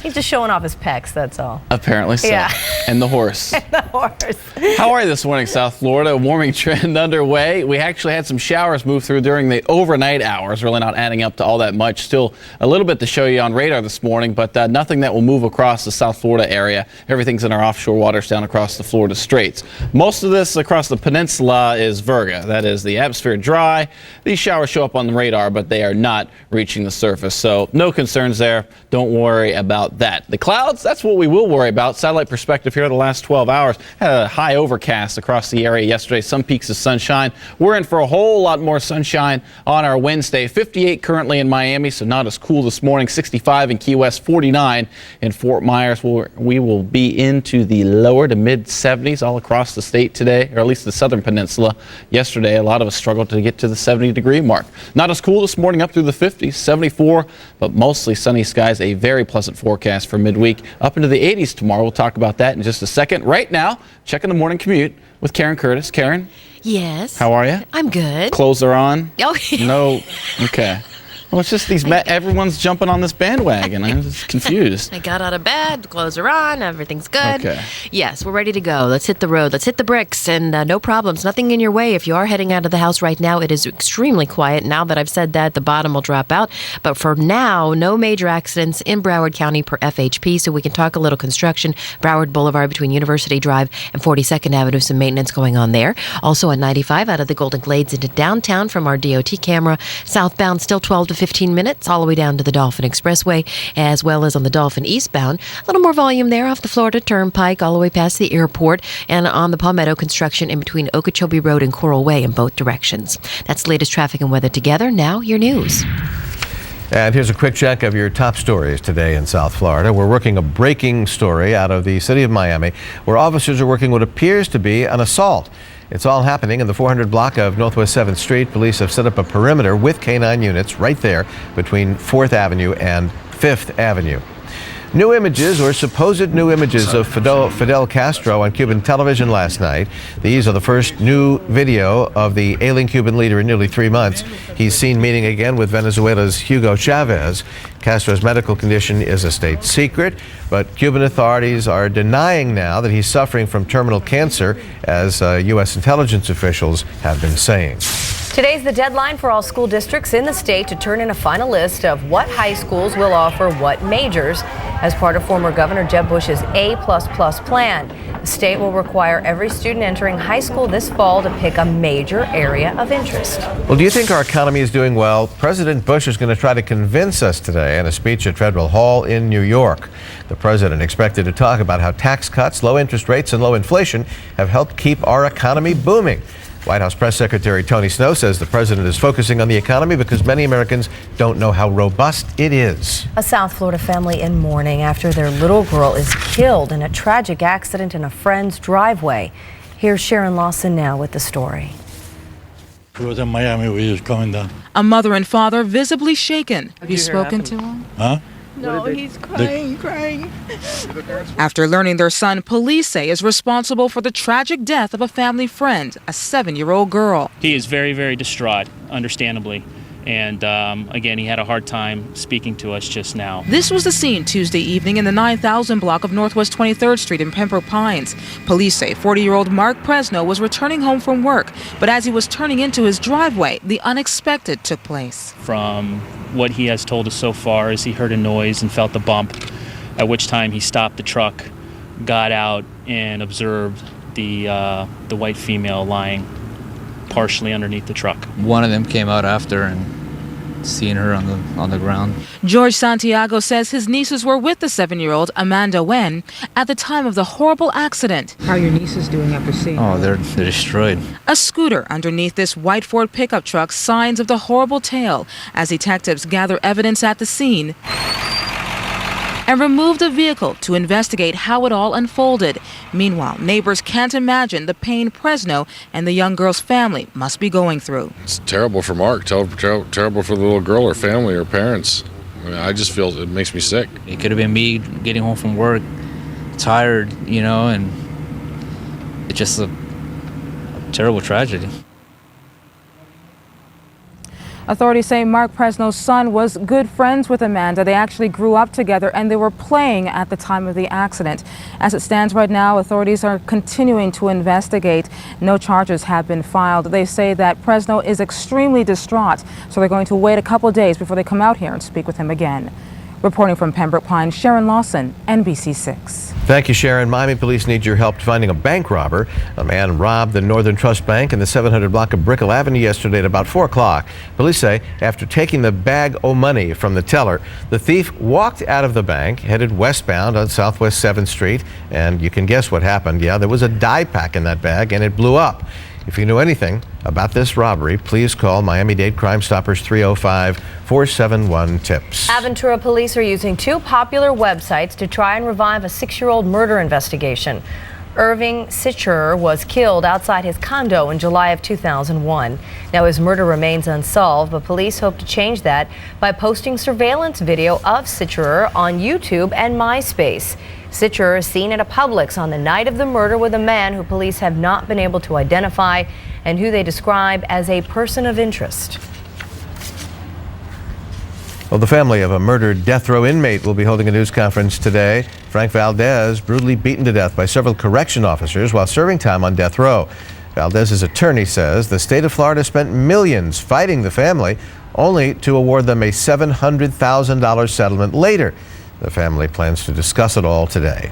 He's just showing off his pecs, that's all. Apparently so. Yeah. And the horse. And the horse. How are you this morning, South Florida? A warming trend underway. We actually had some showers move through during the overnight hours, really not adding up to all that much. Still a little bit to show you on radar this morning, but nothing that will move across the South Florida area. Everything's in our offshore waters down across the Florida Straits. Most of this across the peninsula is virga. That is the atmosphere dry. These showers show up on the radar, but they are not reaching the surface. So no concerns there. Don't worry about that. The clouds, that's what we will worry about. Satellite perspective here the last 12 hours. Had a high overcast across the area yesterday. Some peaks of sunshine. We're in for a whole lot more sunshine on our Wednesday. 58 currently in Miami, so not as cool this morning. 65 in Key West, 49 in Fort Myers. We will be into the lower to mid 70s all across the state today, or at least the southern peninsula. Yesterday, a lot of us struggled to get to the 70-degree mark. Not as cool this morning, up through the 50s, 74, but mostly sunny skies. A very pleasant forecast for midweek. Up into the 80s tomorrow. We'll talk about that in just a second. Right now, checking the morning commute with Karen Curtis. Karen? Yes. How are you? I'm good. Clothes are on? Oh, No? Okay. Well, it's just everyone's jumping on this bandwagon. I'm just confused. I got out of bed, the clothes are on, everything's good. Okay. Yes, we're ready to go. Let's hit the road. Let's hit the bricks, and no problems. Nothing in your way. If you are heading out of the house right now, it is extremely quiet. Now that I've said that, the bottom will drop out. But for now, no major accidents in Broward County per FHP, so we can talk a little construction. Broward Boulevard between University Drive and 42nd Avenue, some maintenance going on there. Also on 95 out of the Golden Glades into downtown from our DOT camera. Southbound still 12 to 15 minutes all the way down to the Dolphin Expressway, as well as on the Dolphin eastbound. A little more volume there off the Florida Turnpike all the way past the airport, and on the Palmetto construction in between Okeechobee Road and Coral Way in both directions. That's the latest traffic and weather together. Now your news. And here's a quick check of your top stories today in South Florida. We're working a breaking story out of the city of Miami, where officers are working what appears to be an assault. It's all happening in the 400 block of Northwest 7th Street. Police have set up a perimeter with K-9 units right there between 4th Avenue and 5th Avenue. New images, or supposed new images, of Fidel Castro on Cuban television last night. These are the first new video of the ailing Cuban leader in nearly 3 months. He's seen meeting again with Venezuela's Hugo Chavez. Castro's medical condition is a state secret, but Cuban authorities are denying now that he's suffering from terminal cancer, as U.S. intelligence officials have been saying. Today's the deadline for all school districts in the state to turn in a final list of what high schools will offer what majors as part of former Governor Jeb Bush's A++ plan. The state will require every student entering high school this fall to pick a major area of interest. Well, do you think our economy is doing well? President Bush is going to try to convince us today in a speech at Federal Hall in New York. The president expected to talk about how tax cuts, low interest rates, and low inflation have helped keep our economy booming. White House Press Secretary Tony Snow says the president is focusing on the economy because many Americans don't know how robust it is. A South Florida family in mourning after their little girl is killed in a tragic accident in a friend's driveway. Here's Sharon Lawson now with the story. It was in Miami. We was coming down. A mother and father visibly shaken. Have you spoken to him? Huh? No, he's crying. After learning their son, police say, is responsible for the tragic death of a family friend, a 7-year-old girl. He is very, very distraught, understandably. And again, he had a hard time speaking to us just now. This was the scene Tuesday evening in the 9000 block of Northwest 23rd Street in Pembroke Pines. Police say 40-year-old Mark Presno was returning home from work, but as he was turning into his driveway, the unexpected took place. From what he has told us so far is he heard a noise and felt the bump, at which time he stopped the truck, got out, and observed the white female lying partially underneath the truck. One of them came out after and seen her on the ground. George Santiago says his nieces were with the 7-year-old Amanda Wen at the time of the horrible accident. How are your nieces doing after seeing her? Oh, they're destroyed. A scooter underneath this white Ford pickup truck, signs of the horrible tale as detectives gather evidence at the scene and remove the vehicle to investigate how it all unfolded. Meanwhile, neighbors can't imagine the pain Presno and the young girl's family must be going through. It's terrible for Mark, terrible for the little girl, her family, her parents. I mean, I just feel it makes me sick. It could have been me getting home from work, tired, and it's just a terrible tragedy. Authorities say Mark Presno's son was good friends with Amanda. They actually grew up together and they were playing at the time of the accident. As it stands right now, authorities are continuing to investigate. No charges have been filed. They say that Presno is extremely distraught, so they're going to wait a couple days before they come out here and speak with him again. Reporting from Pembroke Pines, Sharon Lawson, NBC 6. Thank you, Sharon. Miami police need your help finding a bank robber. A man robbed the Northern Trust Bank in the 700 block of Brickell Avenue yesterday at about 4 o'clock. Police say after taking the bag of money from the teller, the thief walked out of the bank, headed westbound on Southwest 7th Street, and you can guess what happened. Yeah, there was a dye pack in that bag, and it blew up. If you know anything about this robbery, please call Miami-Dade Crime Stoppers 305-471-TIPS. Aventura police are using 2 popular websites to try and revive a 6-year-old murder investigation. Irving Sitcher was killed outside his condo in July of 2001. Now his murder remains unsolved, but police hope to change that by posting surveillance video of Sitcher on YouTube and MySpace. Sitcher is seen at a Publix on the night of the murder with a man who police have not been able to identify and who they describe as a person of interest. Well, the family of a murdered death row inmate will be holding a news conference today. Frank Valdez, brutally beaten to death by several correction officers while serving time on death row. Valdez's attorney says the state of Florida spent millions fighting the family, only to award them a $700,000 settlement later. The family plans to discuss it all today.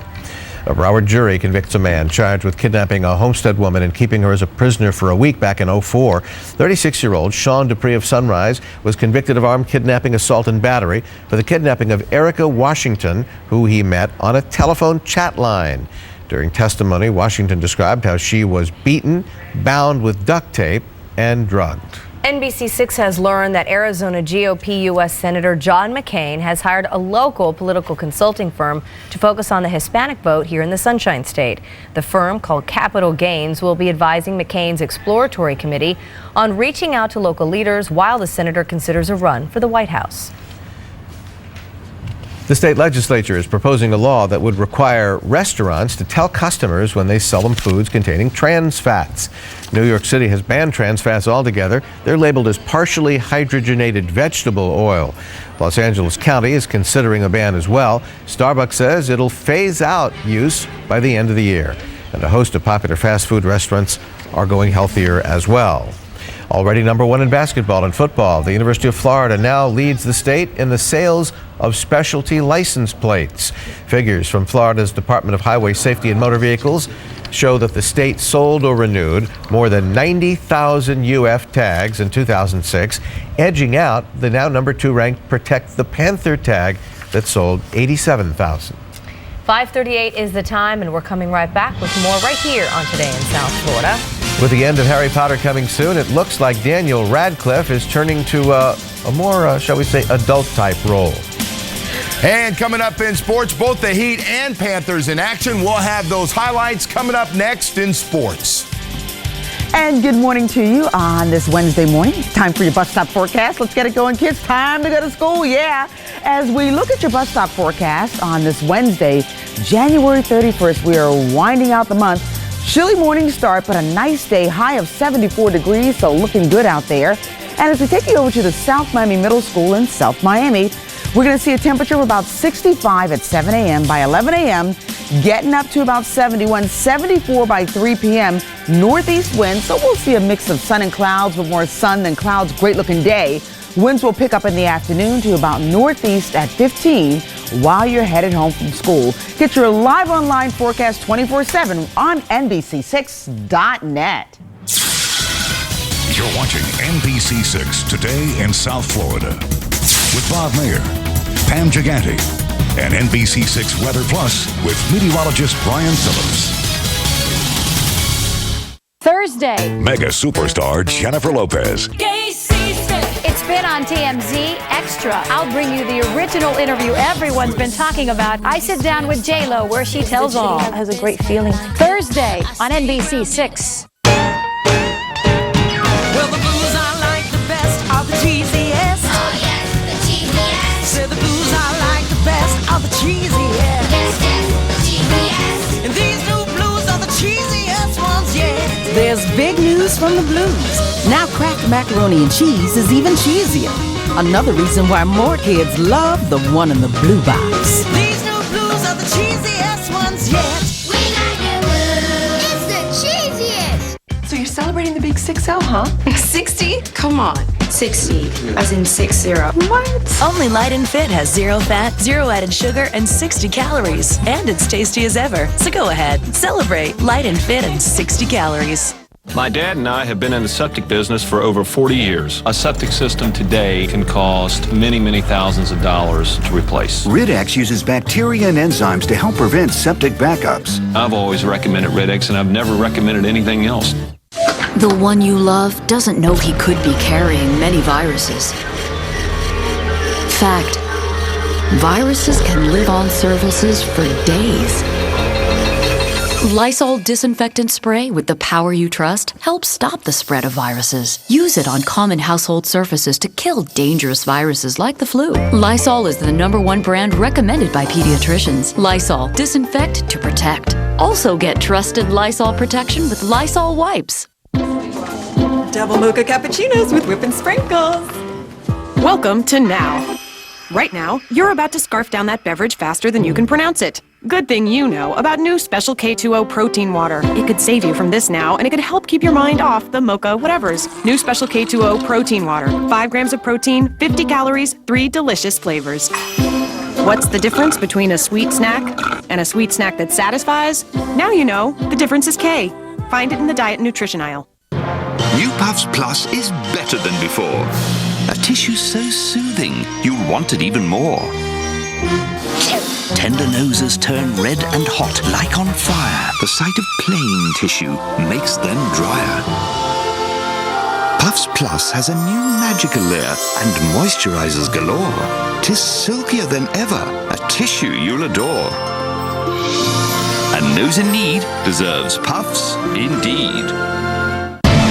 A Broward jury convicts a man charged with kidnapping a Homestead woman and keeping her as a prisoner for a week back in 2004. 36-year-old Sean Dupree of Sunrise was convicted of armed kidnapping, assault, and battery for the kidnapping of Erica Washington, who he met on a telephone chat line. During testimony, Washington described how she was beaten, bound with duct tape, and drugged. NBC6 has learned that Arizona GOP U.S. Senator John McCain has hired a local political consulting firm to focus on the Hispanic vote here in the Sunshine State. The firm, called Capital Gains, will be advising McCain's exploratory committee on reaching out to local leaders while the senator considers a run for the White House. The state legislature is proposing a law that would require restaurants to tell customers when they sell them foods containing trans fats. New York City has banned trans fats altogether. They're labeled as partially hydrogenated vegetable oil. Los Angeles County is considering a ban as well. Starbucks says it'll phase out use by the end of the year. And a host of popular fast food restaurants are going healthier as well. Already #1 in basketball and football, the University of Florida now leads the state in the sales of specialty license plates. Figures from Florida's Department of Highway Safety and Motor Vehicles show that the state sold or renewed more than 90,000 UF tags in 2006, edging out the now #2 ranked Protect the Panther tag that sold 87,000. 5:38 is the time, and we're coming right back with more right here on Today in South Florida. With the end of Harry Potter coming soon, it looks like Daniel Radcliffe is turning to a more, shall we say, adult-type role. And coming up in sports, both the Heat and Panthers in action. We'll have those highlights coming up next in sports. And good morning to you on this Wednesday morning. Time for your bus stop forecast. Let's get it going, kids. Time to go to school, yeah. As we look at your bus stop forecast on this Wednesday, January 31st, we are winding out the month. Chilly morning start, but a nice day, high of 74 degrees, so looking good out there. And as we take you over to the South Miami Middle School in South Miami, we're going to see a temperature of about 65 at 7 a.m. By 11 a.m., getting up to about 71, 74 by 3 p.m. Northeast winds, so we'll see a mix of sun and clouds, but more sun than clouds. Great looking day. Winds will pick up in the afternoon to about northeast at 15 while you're headed home from school. Get your live online forecast 24/7 on NBC6.net. You're watching NBC6 Today in South Florida with Bob Mayer, Pam Gigante, and NBC6 Weather Plus with meteorologist Brian Phillips. Thursday. Mega superstar Jennifer Lopez. It's been on TMZ Extra. I'll bring you the original interview everyone's been talking about. I sit down with J-Lo where she tells all. Has a great feeling. Thursday on NBC6. Well, the blues I like the best are the cheesiest. Oh, yes, the cheesiest. Say the blues I like the best are the cheesiest. Yes, yes, the cheesiest. And these new blues are the cheesiest ones, yeah. There's big news from the blues. Now Kraft macaroni and cheese is even cheesier. Another reason why more kids love the one in the blue box. These new blues are the cheesiest ones yet. We like it blue. It's the cheesiest. So you're celebrating the big 6-0, huh? 60? Come on. 60, as in 60. What? Only Light and Fit has 0 fat, 0 added sugar, and 60 calories. And it's tasty as ever. So go ahead, celebrate Light and Fit and 60 calories. My dad and I have been in the septic business for over 40 years. A septic system today can cost many, many thousands of dollars to replace. Rid-X uses bacteria and enzymes to help prevent septic backups. I've always recommended Rid-X, and I've never recommended anything else. The one you love doesn't know he could be carrying many viruses. Fact, viruses can live on surfaces for days. Lysol disinfectant spray with the power you trust helps stop the spread of viruses. Use it on common household surfaces to kill dangerous viruses like the flu. Lysol is the #1 brand recommended by pediatricians. Lysol, disinfect to protect. Also get trusted Lysol protection with Lysol wipes. Double mocha cappuccinos with whip and sprinkles. Welcome to Now. Right now, you're about to scarf down that beverage faster than you can pronounce it. Good thing you know about new Special K2O protein water. It could save you from this now, and it could help keep your mind off the mocha whatevers. New Special K2O protein water. 5 grams of protein, 50 calories, 3 delicious flavors. What's the difference between a sweet snack and a sweet snack that satisfies? Now you know. The difference is K. Find it in the diet and nutrition aisle. New Puffs Plus is better than before. A tissue so soothing, you'll want it even more. Tender noses turn red and hot, like on fire. The sight of plain tissue makes them drier. Puffs Plus has a new magical layer and moisturizers galore. 'Tis silkier than ever, a tissue you'll adore. A nose in need deserves Puffs indeed.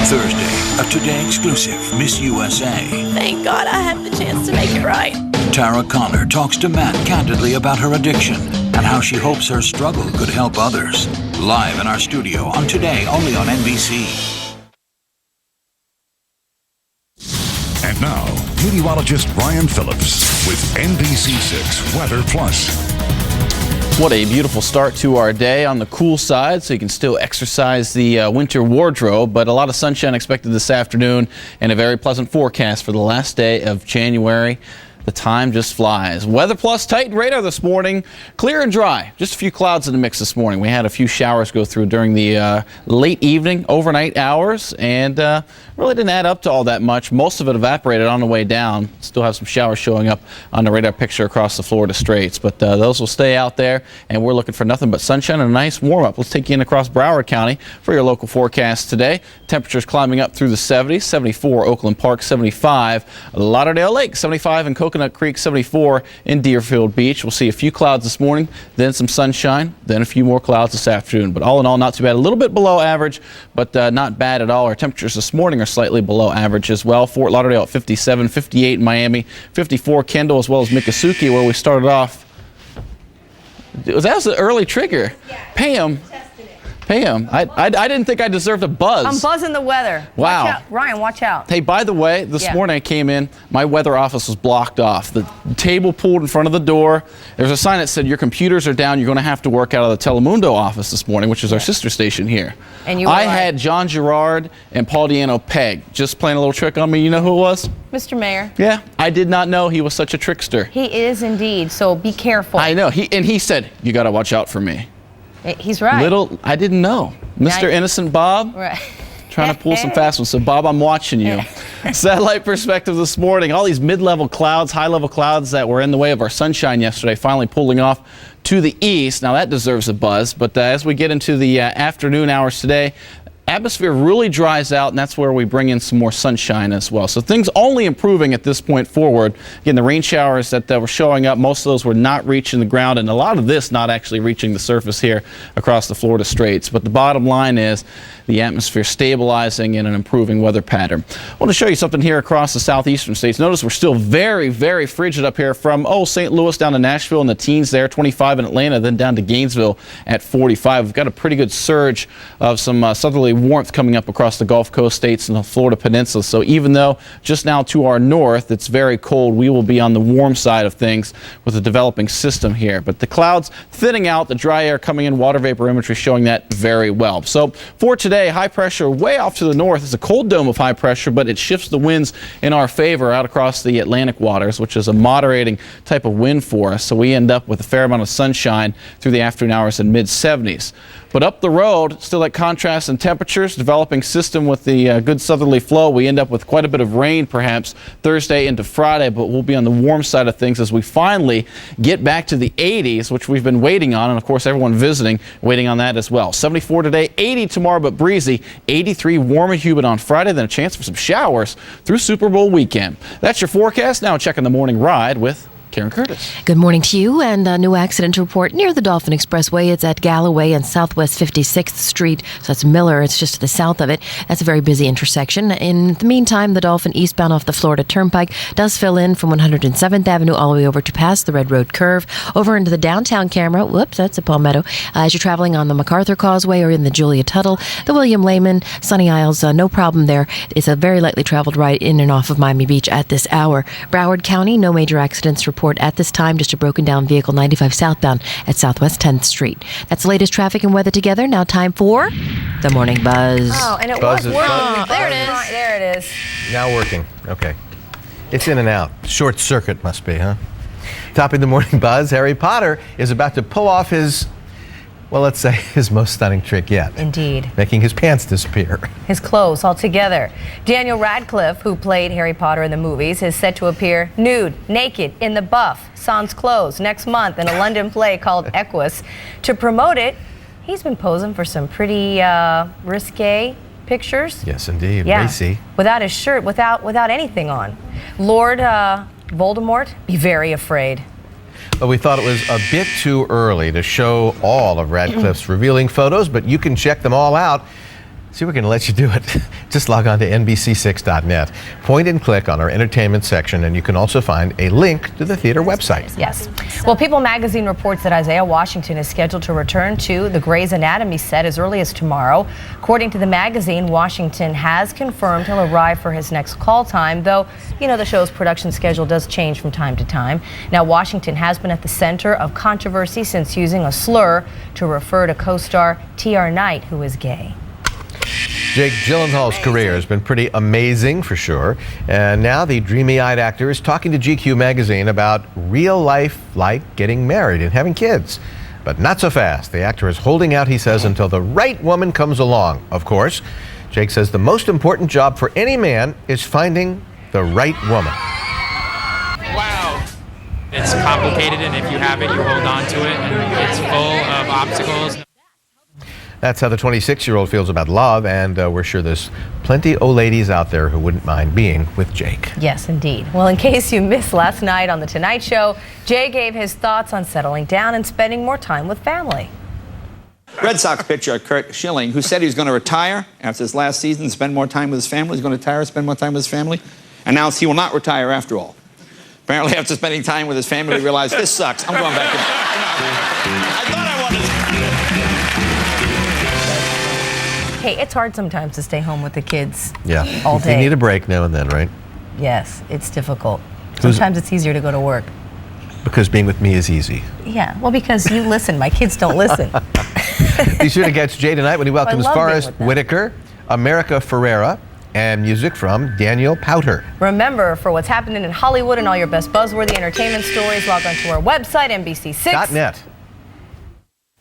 Thursday, a Today exclusive, Miss USA. Thank God I had the chance to make it right. Tara Connor talks to Matt candidly about her addiction and how she hopes her struggle could help others. Live in our studio on Today, only on NBC. And now, meteorologist Brian Phillips with NBC6 Weather Plus. What a beautiful start to our day on the cool side, so you can still exercise the winter wardrobe, but a lot of sunshine expected this afternoon and a very pleasant forecast for the last day of January. The time just flies. Weather Plus tightened radar this morning. Clear and dry. Just a few clouds in the mix this morning. We had a few showers go through during the late evening, overnight hours, and really didn't add up to all that much. Most of it evaporated on the way down. Still have some showers showing up on the radar picture across the Florida Straits, but those will stay out there, and we're looking for nothing but sunshine and a nice warm-up. Let's take you in across Broward County for your local forecast today. Temperatures climbing up through the 70s, 74 Oakland Park, 75 Lauderdale Lake, 75 in Coconut Creek, 74 in Deerfield Beach. We'll see a few clouds this morning, then some sunshine, then a few more clouds this afternoon. But all in all, not too bad. A little bit below average, but not bad at all. Our temperatures this morning are slightly below average as well. Fort Lauderdale at 57, 58 in Miami, 54 Kendall, as well as Miccosukee, where we started off. That was an early trigger. Pam. I didn't think I deserved a buzz. I'm buzzing the weather. Wow. Watch out. Ryan, watch out. Hey, by the way, this morning I came in, my weather office was blocked off. The table pulled in front of the door. There was a sign that said, your computers are down. You're going to have to work out of the Telemundo office this morning, which is our sister station here. And you I had John Girard and Paul Diano pegged, just playing a little trick on me. You know who it was? Mr. Mayor. Yeah, I did not know he was such a trickster. He is indeed, so be careful. I know. He said, you got to watch out for me. He's right. I didn't know. Mr. Innocent Bob, right. Trying to pull some fast ones. So, Bob, I'm watching you. Satellite perspective this morning. All these mid-level clouds, high-level clouds that were in the way of our sunshine yesterday, finally pulling off to the east. Now, that deserves a buzz. But as we get into the afternoon hours today, atmosphere really dries out, and that's where we bring in some more sunshine as well. So things only improving at this point forward. Again, the rain showers that were showing up, most of those were not reaching the ground, and a lot of this not actually reaching the surface here across the Florida Straits. But the bottom line is the atmosphere stabilizing in an improving weather pattern. I want to show you something here across the southeastern states. Notice we're still very, very frigid up here from, St. Louis down to Nashville in the teens there, 25 in Atlanta, then down to Gainesville at 45. We've got a pretty good surge of some southerly warmth coming up across the Gulf Coast states and the Florida Peninsula. So even though just now to our north it's very cold, we will be on the warm side of things with a developing system here. But the clouds thinning out, the dry air coming in, water vapor imagery showing that very well. So for today, high pressure way off to the north. It's a cold dome of high pressure, but it shifts the winds in our favor out across the Atlantic waters, which is a moderating type of wind for us. So we end up with a fair amount of sunshine through the afternoon hours in mid-70s. But up the road, still that contrast in temperatures, developing system with the good southerly flow. We end up with quite a bit of rain perhaps Thursday into Friday, but we'll be on the warm side of things as we finally get back to the 80s, which we've been waiting on. And of course, everyone visiting, waiting on that as well. 74 today, 80 tomorrow, but breezy. 83 warm and humid on Friday, then a chance for some showers through Super Bowl weekend. That's your forecast. Now checking the morning ride with Karen Curtis. Good morning to you, and a new accident report near the Dolphin Expressway. It's at Galloway and Southwest 56th Street, so that's Miller. It's just to the south of it. That's a very busy intersection. In the meantime, the Dolphin eastbound off the Florida Turnpike does fill in from 107th Avenue all the way over to past the Red Road Curve, over into the downtown camera. Whoops, that's a Palmetto. As you're traveling on the MacArthur Causeway or in the Julia Tuttle, the William Lehman, Sunny Isles, no problem there. It's a very lightly traveled ride in and off of Miami Beach at this hour. Broward County, no major accidents reported report at this time. Just a broken down vehicle 95 southbound at Southwest 10th Street. That's the latest traffic and weather together. Now time for the Morning Buzz. Oh, and it Buzz was is working. buzz. There it is. There it is. Now working. Okay. It's in and out. Short circuit must be, huh? Topping the Morning Buzz, Harry Potter is about to pull off his, well, let's say his most stunning trick yet. Indeed. Making his pants disappear. His clothes altogether. Daniel Radcliffe, who played Harry Potter in the movies, is set to appear nude, naked, in the buff, sans clothes next month in a London play called Equus. To promote it, he's been posing for some pretty risque pictures. Yes, indeed. Yeah. Racy. Without his shirt, without anything on. Lord Voldemort, be very afraid. But we thought it was a bit too early to show all of Radcliffe's revealing photos, but you can check them all out. See, we're going to let you do it. Just log on to NBC6.net. Point and click on our entertainment section, and you can also find a link to the theater website. Yes. Well, People magazine reports that Isaiah Washington is scheduled to return to the Grey's Anatomy set as early as tomorrow. According to the magazine, Washington has confirmed he'll arrive for his next call time, though, you know, the show's production schedule does change from time to time. Now, Washington has been at the center of controversy since using a slur to refer to co-star T.R. Knight, who is gay. Jake Gyllenhaal's career has been pretty amazing for sure. And now the dreamy-eyed actor is talking to GQ magazine about real life like getting married and having kids. But not so fast. The actor is holding out, he says, until the right woman comes along. Of course, Jake says the most important job for any man is finding the right woman. Wow. It's complicated, and if you have it, you hold on to it, and it's full of obstacles. That's how the 26-year-old feels about love, and we're sure there's plenty of ladies out there who wouldn't mind being with Jake. Yes, indeed. Well, in case you missed last night on The Tonight Show, Jay gave his thoughts on settling down and spending more time with family. Red Sox pitcher Kurt Schilling, who said he was going to retire after his last season, spend more time with his family. He's going to retire, spend more time with his family, announced he will not retire after all. Apparently, after spending time with his family, he realized, this sucks. I'm going back to... I thought I wanted... Hey, it's hard sometimes to stay home with the kids You all day. need a break now and then, right? Yes, it's difficult. Sometimes it's easier to go to work. Because being with me is easy. Yeah, well, because you listen. My kids don't listen. Be sure to catch Jay tonight when he welcomes Forrest Whitaker, America Ferrera, and music from Daniel Powter. Remember, for what's happening in Hollywood and all your best buzzworthy entertainment stories, log on to our website, NBC6.net.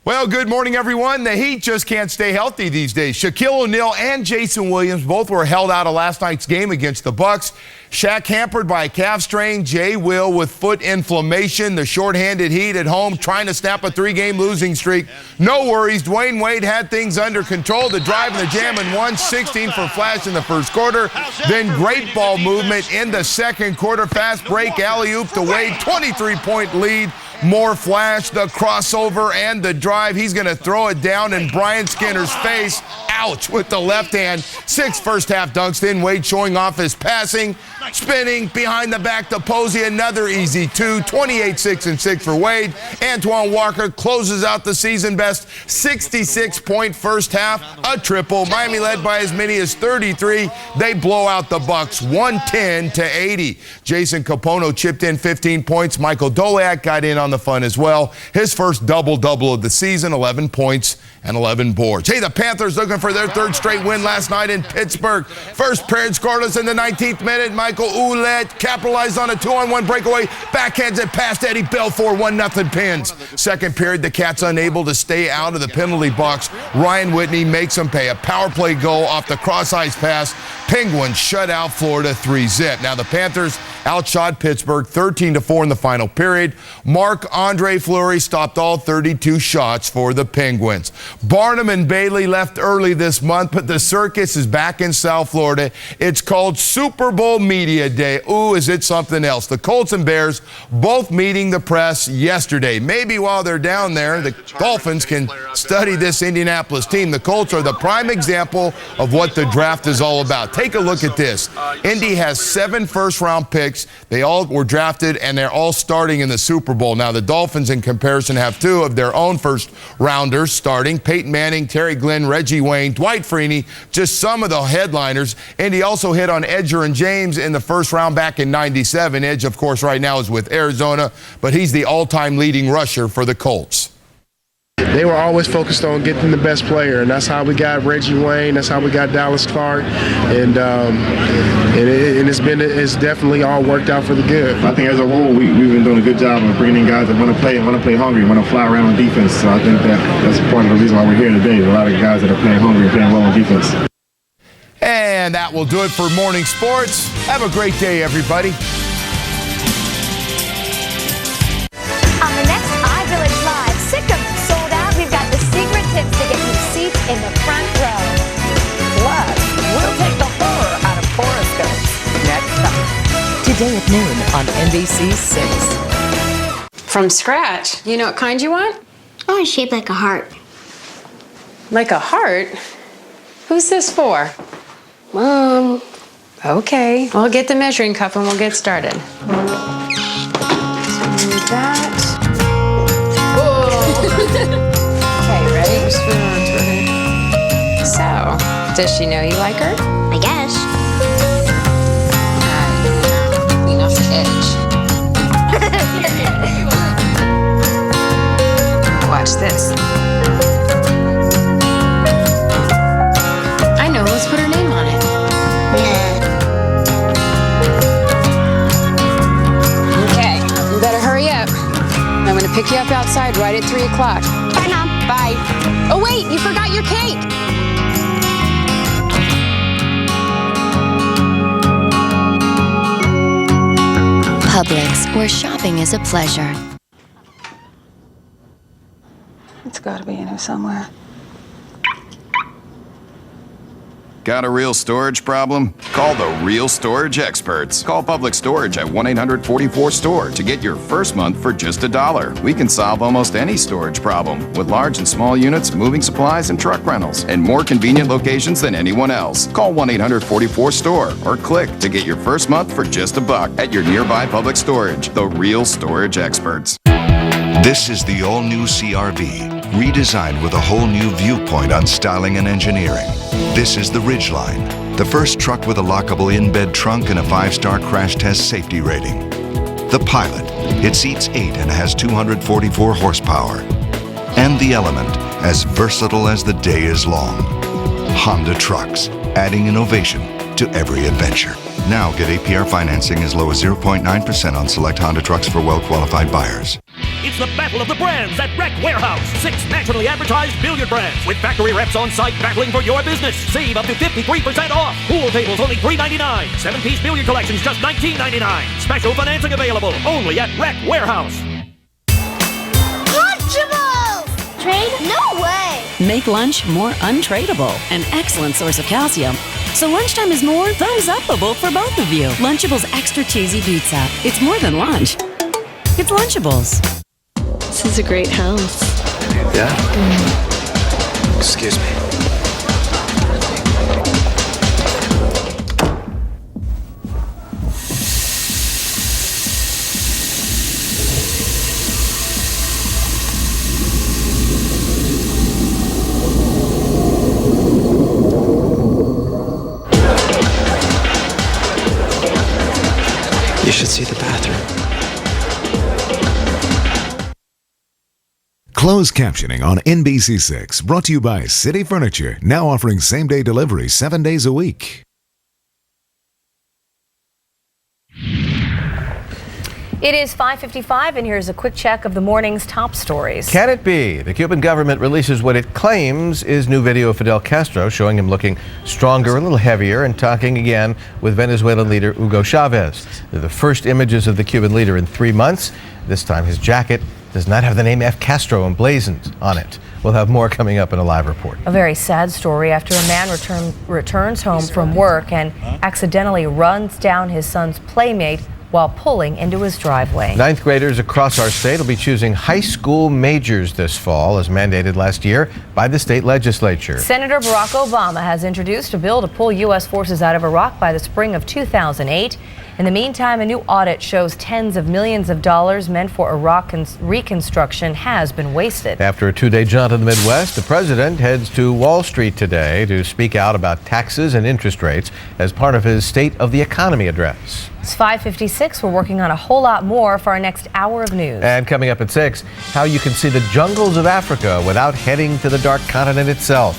Well, good morning, everyone. The Heat just can't stay healthy these days. Shaquille O'Neal and Jason Williams both were held out of last night's game against the Bucks. Shaq hampered by a calf strain. Jay Will with foot inflammation. The shorthanded Heat at home trying to snap a 3-game losing streak. No worries. Dwayne Wade had things under control. The drive and the jam and 116 for Flash in the first quarter. Then great ball movement in the second quarter. Fast break, alley-oop to Wade. 23-point lead. More Flash, the crossover, and the drive. He's going to throw it down in Brian Skinner's face. Ouch, with the left hand. 6 first-half dunks. Then Wade showing off his passing. Spinning behind the back to Posey. Another easy 2. 28, 6, and 6 for Wade. Antoine Walker closes out the season best. 66-point first half. A triple. Miami led by as many as 33. They blow out the Bucks 110-80. Jason Capono chipped in 15 points. Michael Doliak got in on the fun as well. His first double-double of the season, 11 points and 11 boards. Hey, the Panthers looking for their 3rd straight win last night in Pittsburgh. First period scoreless in the 19th minute. Michael Ouellette capitalized on a 2-on-1 breakaway. Backhands it past Eddie Belfour, 1-0 Pins. Second period, the Cats unable to stay out of the penalty box. Ryan Whitney makes them pay. A power play goal off the cross-ice pass. Penguins shut out Florida 3-0. Now the Panthers outshot Pittsburgh 13-4 in the final period. Marc-Andre Fleury stopped all 32 shots for the Penguins. Barnum and Bailey left early this month, but the circus is back in South Florida. It's called Super Bowl Media Day. Ooh, is it something else? The Colts and Bears both meeting the press yesterday. Maybe while they're down there, the Dolphins can study this Indianapolis team. The Colts are the prime example of what the draft is all about. Take a look at this. Indy has 7 first-round picks. picks. They all were drafted, and they're all starting in the Super Bowl. Now, the Dolphins, in comparison, have 2 of their own first-rounders starting. Peyton Manning, Terry Glenn, Reggie Wayne, Dwight Freeney, just some of the headliners. And he also hit on Edger and James in the first round back in '97. Edge, of course, right now is with Arizona, but he's the all-time leading rusher for the Colts. They were always focused on getting the best player, and that's how we got Reggie Wayne. That's how we got Dallas Clark, and it's definitely all worked out for the good. I think as a whole, we've been doing a good job of bringing in guys that want to play hungry, want to fly around on defense. So I think that's part of the reason why we're here today. A lot of guys that are playing hungry, playing well on defense. And that will do it for morning sports. Have a great day, everybody. On the next iVillage Live, sick of sold out, we've got the secret tips to get you seats in the front row. Plus, we'll take the horror out of horoscopes. Next up. Today at noon on NBC 6. From scratch. You know what kind you want? I want it shaped like a heart. Like a heart? Who's this for? Mom. Okay, well, get the measuring cup and we'll get started. That. Okay, ready? So, does she know you like her? I guess. Clean off the edge. Watch this. I know, let's put her name on it. Okay, you better hurry up. I'm gonna pick you up outside right at 3 o'clock. Bye, Mom. Bye. Oh, wait, you forgot your cake. Publix, where shopping is a pleasure. It's gotta be in here somewhere. Got a real storage problem? Call the real storage experts. Call Public Storage at 1-800-44-STORE to get your first month for just $1. We can solve almost any storage problem with large and small units, moving supplies, and truck rentals, and more convenient locations than anyone else. Call 1-800-44-STORE or click to get your first month for just $1 at your nearby Public Storage. The real storage experts. This is the all-new CR-V, redesigned with a whole new viewpoint on styling and engineering. This is the Ridgeline, the first truck with a lockable in-bed trunk and a 5-star crash test safety rating. The Pilot, it seats 8 and has 244 horsepower. And the Element, as versatile as the day is long. Honda Trucks, adding innovation to every adventure. Now get APR financing as low as 0.9% on select Honda trucks for well-qualified buyers. It's the battle of the brands at Rec Warehouse. 6 nationally advertised billiard brands with factory reps on site battling for your business. Save up to 53% off. Pool tables only $3.99. 7-piece billiard collections just $19.99. Special financing available only at Rec Warehouse. Lunchables! Trade? No way! Make lunch more untradeable. An excellent source of calcium. So lunchtime is more thumbs-upable for both of you. Lunchables Extra Cheesy Pizza. It's more than lunch. It's Lunchables. This is a great house. Yeah? Excuse me. You should see the bathroom. Closed captioning on NBC6, brought to you by City Furniture, now offering same-day delivery 7 days a week. It is 5:55, and here's a quick check of the morning's top stories. Can it be? The Cuban government releases what it claims is new video of Fidel Castro showing him looking stronger, a little heavier, and talking again with Venezuelan leader Hugo Chavez. They're the first images of the Cuban leader in 3 months. This time his jacket does not have the name F. Castro emblazoned on it. We'll have more coming up in a live report. A very sad story after a man returns home from work and accidentally runs down his son's playmate while pulling into his driveway. 9th graders across our state will be choosing high school majors this fall, as mandated last year by the state legislature. Senator Barack Obama has introduced a bill to pull U.S. forces out of Iraq by the spring of 2008. In the meantime, a new audit shows tens of millions of dollars meant for Iraq reconstruction has been wasted. After a two-day jaunt in the Midwest, the president heads to Wall Street today to speak out about taxes and interest rates as part of his State of the Economy address. It's 5:56. We're working on a whole lot more for our next hour of news. And coming up at 6, how you can see the jungles of Africa without heading to the dark continent itself.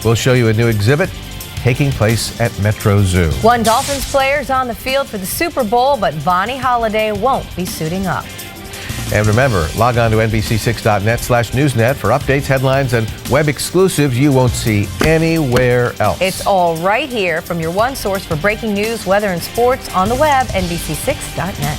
We'll show you a new exhibit taking place at Metro Zoo. One Dolphins player is on the field for the Super Bowl, but Vonnie Holliday won't be suiting up. And remember, log on to NBC6.net/newsnet for updates, headlines, and web exclusives you won't see anywhere else. It's all right here from your one source for breaking news, weather, and sports on the web, NBC6.net.